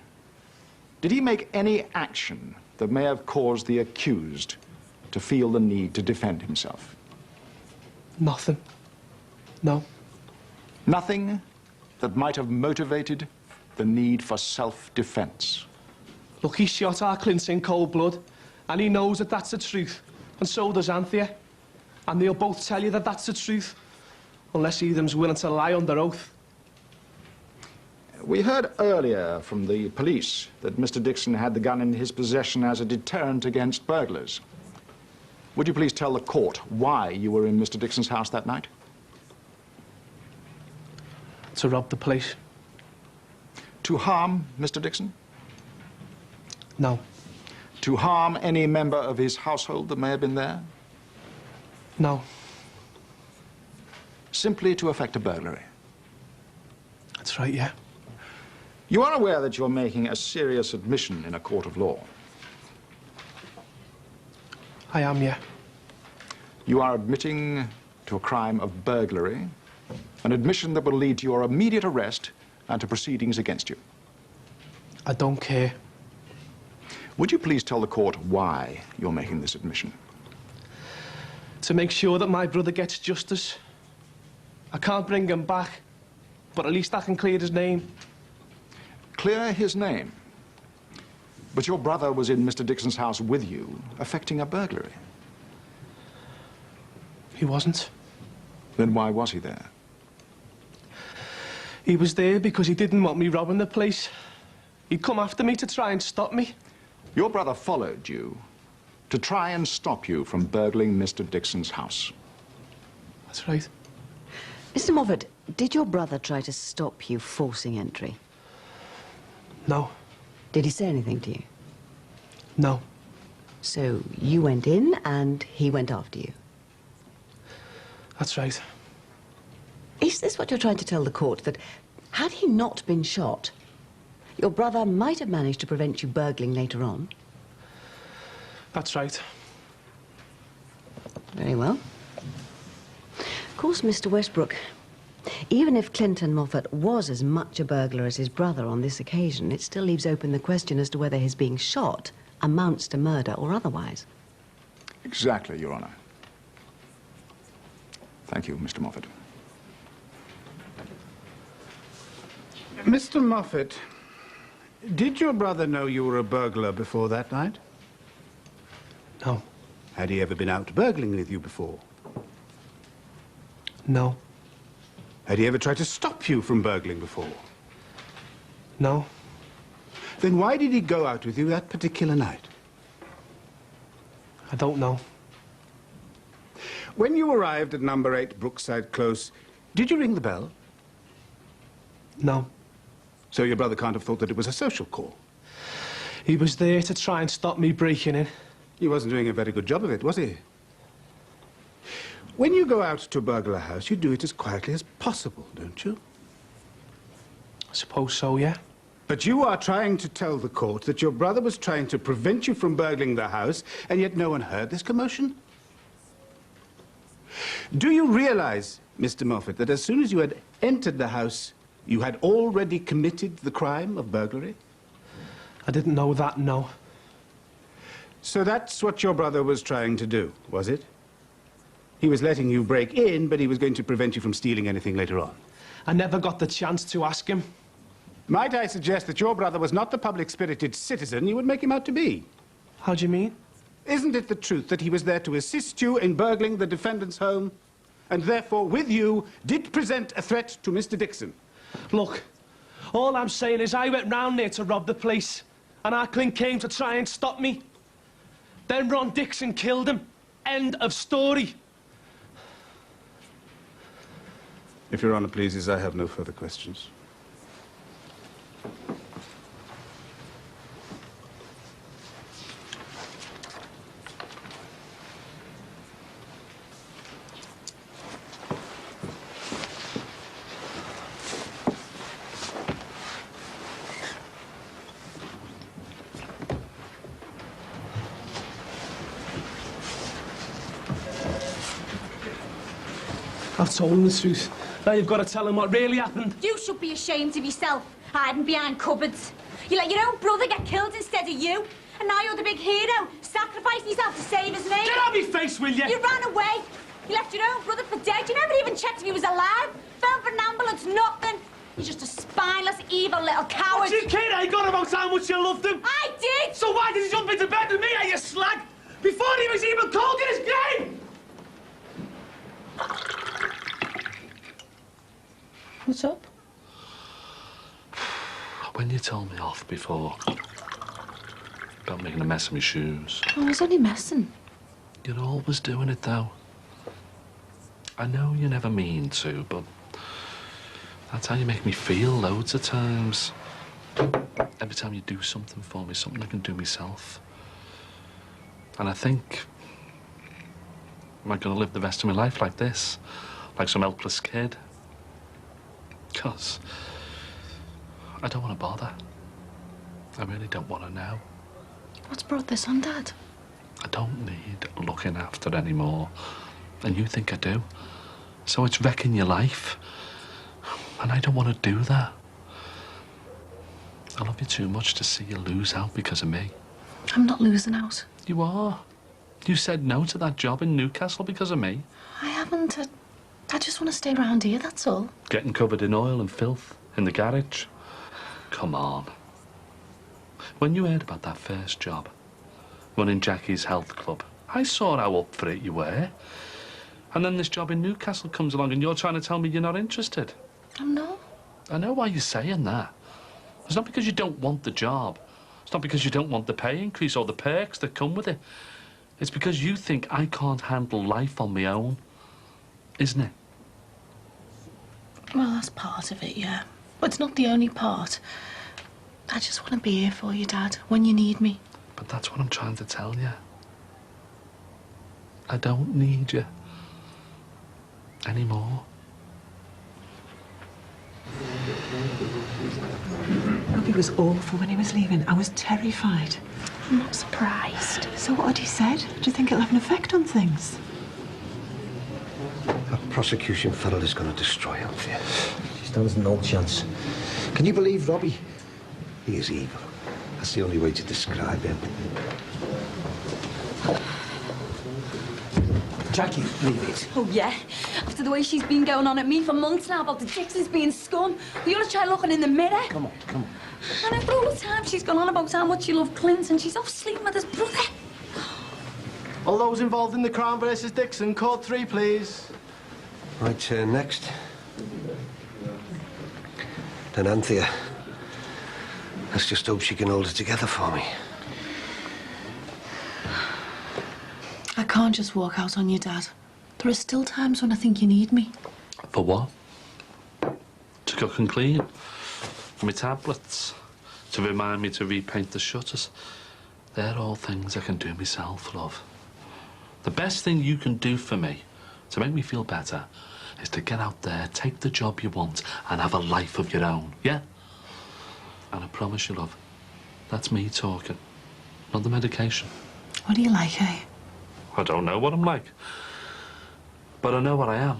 did he make any action that may have caused the accused to feel the need to defend himself? Nothing. No. Nothing that might have motivated the need for self-defense? Look, he shot our Clint in cold blood, and he knows that that's the truth, and so does Anthea. And they'll both tell you that that's the truth, unless either of them's willing to lie under oath. We heard earlier from the police that Mr. Dixon had the gun in his possession as a deterrent against burglars. Would you please tell the court why you were in Mr. Dixon's house that night? To rob the place. To harm Mr. Dixon? No. To harm any member of his household that may have been there? No. Simply to effect a burglary? That's right, yeah. You are aware that you're making a serious admission in a court of law? I am, yeah. You are admitting to a crime of burglary, an admission that will lead to your immediate arrest and to proceedings against you. I don't care. Would you please tell the court why you're making this admission? To make sure that my brother gets justice. I can't bring him back, but at least I can clear his name. Clear his name? But your brother was in Mr. Dixon's house with you, effecting a burglary. He wasn't. Then why was he there? He was there because he didn't want me robbing the place. He'd come after me to try and stop me. Your brother followed you to try and stop you from burgling Mr. Dixon's house. That's right. Mr. Moffat, did your brother try to stop you forcing entry? No. Did he say anything to you? No. So you went in and he went after you? That's right. Is this what you're trying to tell the court, that had he not been shot, your brother might have managed to prevent you burgling later on? That's right. Very well. Of course, Mr. Westbrook, even if Clinton Moffat was as much a burglar as his brother on this occasion, it still leaves open the question as to whether his being shot amounts to murder or otherwise. Exactly, Your Honor. Thank you, Mr. Moffat. Mr. Moffat, did your brother know you were a burglar before that night? No. Had he ever been out burgling with you before? No. Had he ever tried to stop you from burgling before? No. Then why did he go out with you that particular night? I don't know. When you arrived at number 8 Brookside Close, did you ring the bell? No. So your brother can't have thought that it was a social call? He was there to try and stop me breaking in. He wasn't doing a very good job of it, was he? When you go out to burgle a house, you do it as quietly as possible, don't you? I suppose so, yeah. But you are trying to tell the court that your brother was trying to prevent you from burgling the house, and yet no one heard this commotion? Do you realize, Mr. Moffat, that as soon as you had entered the house, you had already committed the crime of burglary? I didn't know that, no. So that's what your brother was trying to do, was it? He was letting you break in, but he was going to prevent you from stealing anything later on. I never got the chance to ask him. Might I suggest that your brother was not the public-spirited citizen you would make him out to be? How do you mean? Isn't it the truth that he was there to assist you in burgling the defendant's home, and therefore, with you, did present a threat to Mr. Dixon? Look, all I'm saying is I went round there to rob the place, and our Clint came to try and stop me. Then Ron Dixon killed him. End of story. If Your Honour pleases, I have no further questions. I've told him the truth. Now you've got to tell him what really happened. You should be ashamed of yourself, hiding behind cupboards. You let your own brother get killed instead of you. And now you're the big hero, sacrificing yourself to save his name. Get out of my face, will you? You ran away. You left your own brother for dead. You never even checked if he was alive. Fell for an ambulance, nothing. You're just a spineless, evil little coward. What you kid ain't got about how much you loved him. I did! So why did he jump into bed with me, you slag? Before he was even cold in his game! What's up? When you told me off before about making a mess of my shoes. I was only messing. You're always doing it, though. I know you never mean to, but that's how you make me feel loads of times. Every time you do something for me, something I can do myself. And I think, am I going to live the rest of my life like this? Like some helpless kid? Because I don't want to bother. I really don't want to now. What's brought this on, Dad? I don't need looking after anymore. And you think I do. So it's wrecking your life. And I don't want to do that. I love you too much to see you lose out because of me. I'm not losing out. You are. You said no to that job in Newcastle because of me. I haven't. I just want to stay around here, that's all. Getting covered in oil and filth in the garage. Come on. When you heard about that first job, running Jackie's health club, I saw how up for it you were. And then this job in Newcastle comes along and you're trying to tell me you're not interested. I'm not. I know why you're saying that. It's not because you don't want the job. It's not because you don't want the pay increase or the perks that come with it. It's because you think I can't handle life on my own. Isn't it? Well, that's part of it, yeah. But it's not the only part. I just want to be here for you, Dad, when you need me. But that's what I'm trying to tell you. I don't need you anymore. Robbie was awful when he was leaving. I was terrified. I'm not surprised. So what had he said? Do you think it'll have an effect on things? That prosecution fellow is going to destroy Althea. She stands no chance. Can you believe Robbie? He is evil. That's the only way to describe him. Jackie, leave it. Oh, yeah? After the way she's been going on at me for months now about the Dixons being scum, we ought to try looking in the mirror. Come on, come on. And after all the time she's gone on about how much she loved Clint and she's off sleeping with his brother. All those involved in the Crown versus Dixon, court 3, please. My turn next. Then Anthea. Let's just hope she can hold it together for me. I can't just walk out on you, Dad. There are still times when I think you need me. For what? To cook and clean? For my tablets? To remind me to repaint the shutters? They're all things I can do myself, love. The best thing you can do for me, to make me feel better, is to get out there, take the job you want, and have a life of your own, yeah? And I promise you, love, that's me talking, not the medication. What do you like, eh? I don't know what I'm like. But I know what I am.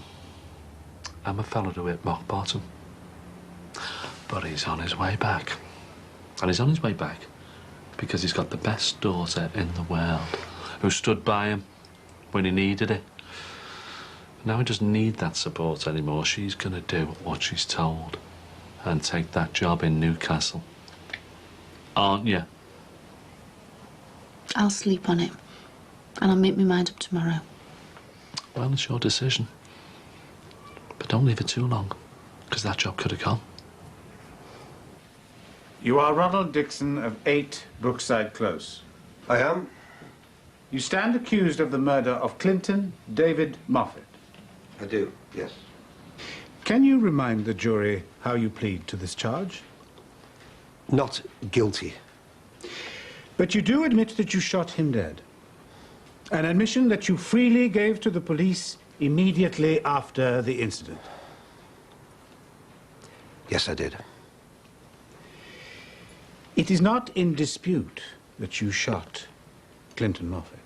I'm a fella to hit rock bottom. But he's on his way back. And he's on his way back because he's got the best daughter in the world who stood by him when he needed it. Now he doesn't need that support anymore. She's gonna do what she's told and take that job in Newcastle. Aren't you? I'll sleep on it. And I'll make my mind up tomorrow. Well, it's your decision. But don't leave it too long, because that job could have gone. You are Ronald Dixon of 8 Brookside Close. I am. You stand accused of the murder of Clinton David Moffat. I do, yes. Can you remind the jury how you plead to this charge? Not guilty. But you do admit that you shot him dead. An admission that you freely gave to the police immediately after the incident. Yes, I did. It is not in dispute that you shot Clinton Moffat.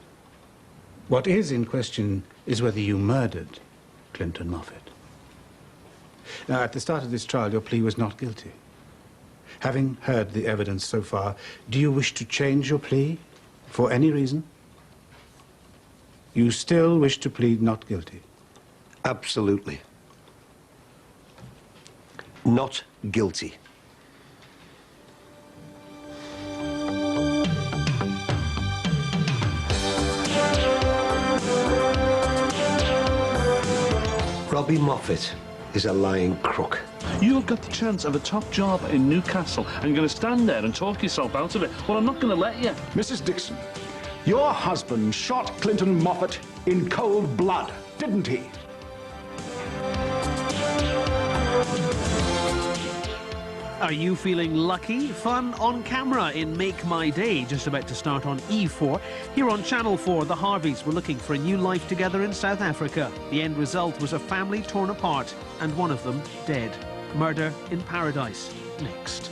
What is in question is whether you murdered Clinton Moffat. Now, at the start of this trial, your plea was not guilty. Having heard the evidence so far, do you wish to change your plea for any reason? You still wish to plead not guilty? Absolutely. Not guilty. Robbie Moffat is a lying crook. You've got the chance of a top job in Newcastle, and you're going to stand there and talk yourself out of it. Well, I'm not going to let you. Mrs. Dixon, your husband shot Clinton Moffat in cold blood, didn't he? Are you feeling lucky? Fun on camera in Make My Day, just about to start on E4. Here on Channel 4, the Harveys were looking for a new life together in South Africa. The end result was a family torn apart and one of them dead. Murder in Paradise. Next.